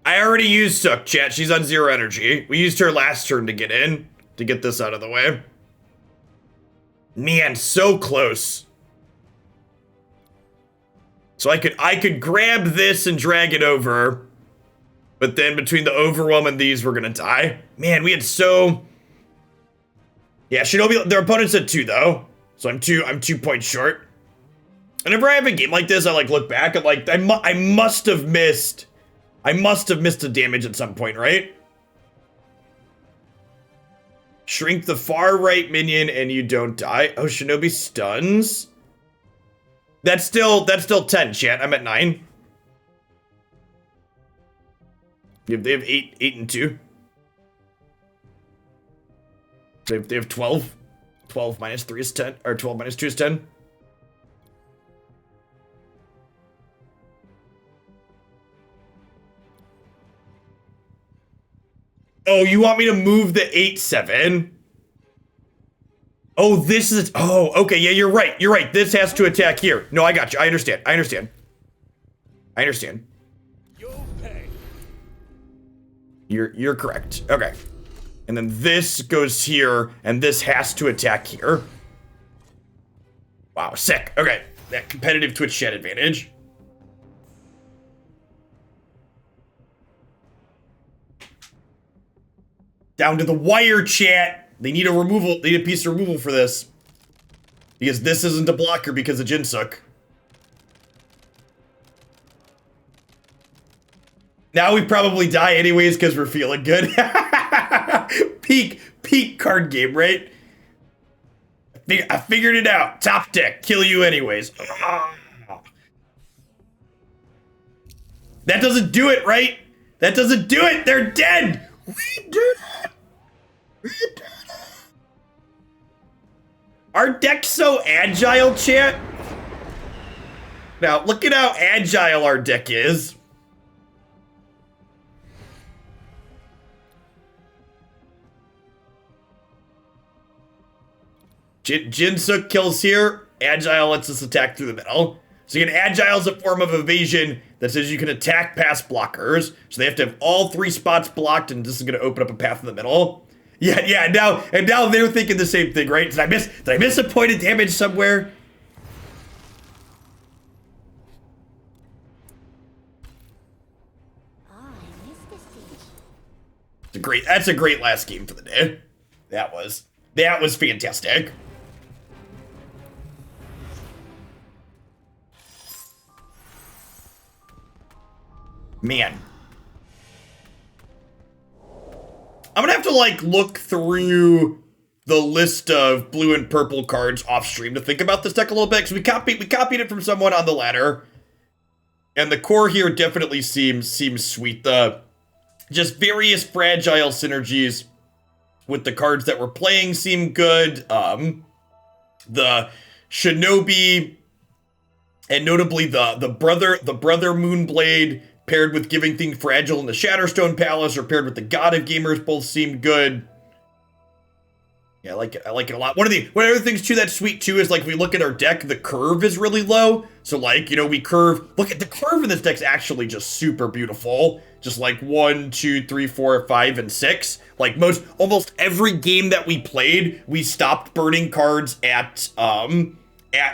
I already used Sook, chat. She's on 0 energy. We used her last turn to get in, to get this out of the way. Man, so close. So I could grab this and drag it over, but then between the overwhelm and these, we're gonna die. Man, we had so... Yeah, Shinobi, their opponent's at 2 though, so I'm 2 points short. Whenever I have a game like this, I like look back at like, I must have missed a damage at some point, right? Shrink the far right minion and you don't die. Oh, Shinobi stuns. That's still 10, chat. I'm at 9. They have 8 and 2. They have 12. 12 minus 3 is 10, or 12 minus 2 is 10. Oh, you want me to move the 8-7? Oh, this is... Oh, okay, yeah, you're right. You're right. This has to attack here. No, I got you. I understand. I understand. You'll pay. You're correct. Okay. And then this goes here, and this has to attack here. Wow, sick. Okay, that competitive Twitch chat advantage. Down to the wire, chat. They need a removal. They need a piece of removal for this. Because this isn't a blocker because of Jinsook. Now we probably die anyways because we're feeling good. Peak card game, right? I figured it out. Top deck. Kill you anyways. That doesn't do it, right? That doesn't do it. They're dead. We did it. We did it. Our deck's so agile, chat. Now, look at how agile our deck is. Jinsook kills here. Agile lets us attack through the middle. So you can Agile is a form of evasion that says you can attack past blockers. So they have to have all 3 spots blocked, and this is going to open up a path in the middle. Yeah. Now they're thinking the same thing, right? Did I miss a point of damage somewhere? That's a great last game for the day. That was fantastic. Man. I'm gonna have to like look through the list of blue and purple cards off stream to think about this deck a little bit, because we copied it from someone on the ladder. And the core here definitely seems sweet. The just various fragile synergies with the cards that we're playing seem good. The Shinobi, and notably the brother Moonblade paired with Giving Thing Fragile in the Shatterstone Palace, or paired with the God of Gamers, both seem good. Yeah, I like it a lot. One of the other things too that's sweet too is like if we look at our deck, the curve is really low. So like, you know, we curve. Look at the curve in this deck's actually just super beautiful. Just like 1, 2, 3, 4, 5, and 6. Like almost every game that we played, we stopped burning cards at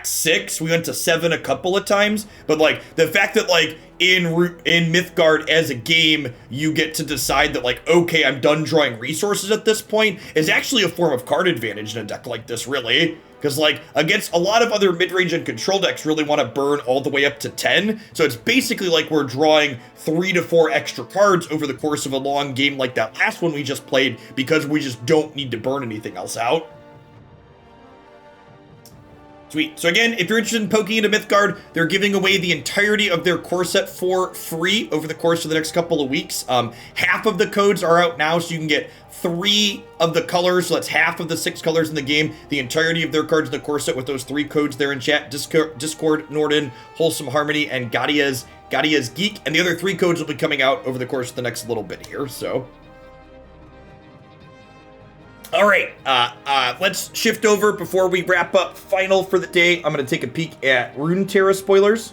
6. We went to 7 a couple of times, but like the fact that like in Mythgard as a game, you get to decide that like, okay, I'm done drawing resources at this point, is actually a form of card advantage in a deck like this, really. Because like against a lot of other mid-range and control decks really want to burn all the way up to 10. So it's basically like we're drawing 3 to 4 extra cards over the course of a long game like that last one we just played, because we just don't need to burn anything else out. Sweet. So again, if you're interested in poking into Mythgard, they're giving away the entirety of their core set for free over the course of the next couple of weeks. Half of the codes are out now, so you can get 3 of the colors, so that's half of the 6 colors in the game, the entirety of their cards in the core set with those 3 codes there in chat: Discord, Norden, Wholesome Harmony, and Gadia's Geek. And the other 3 codes will be coming out over the course of the next little bit here, so... All right, let's shift over before we wrap up final for the day. I'm going to take a peek at Runeterra spoilers.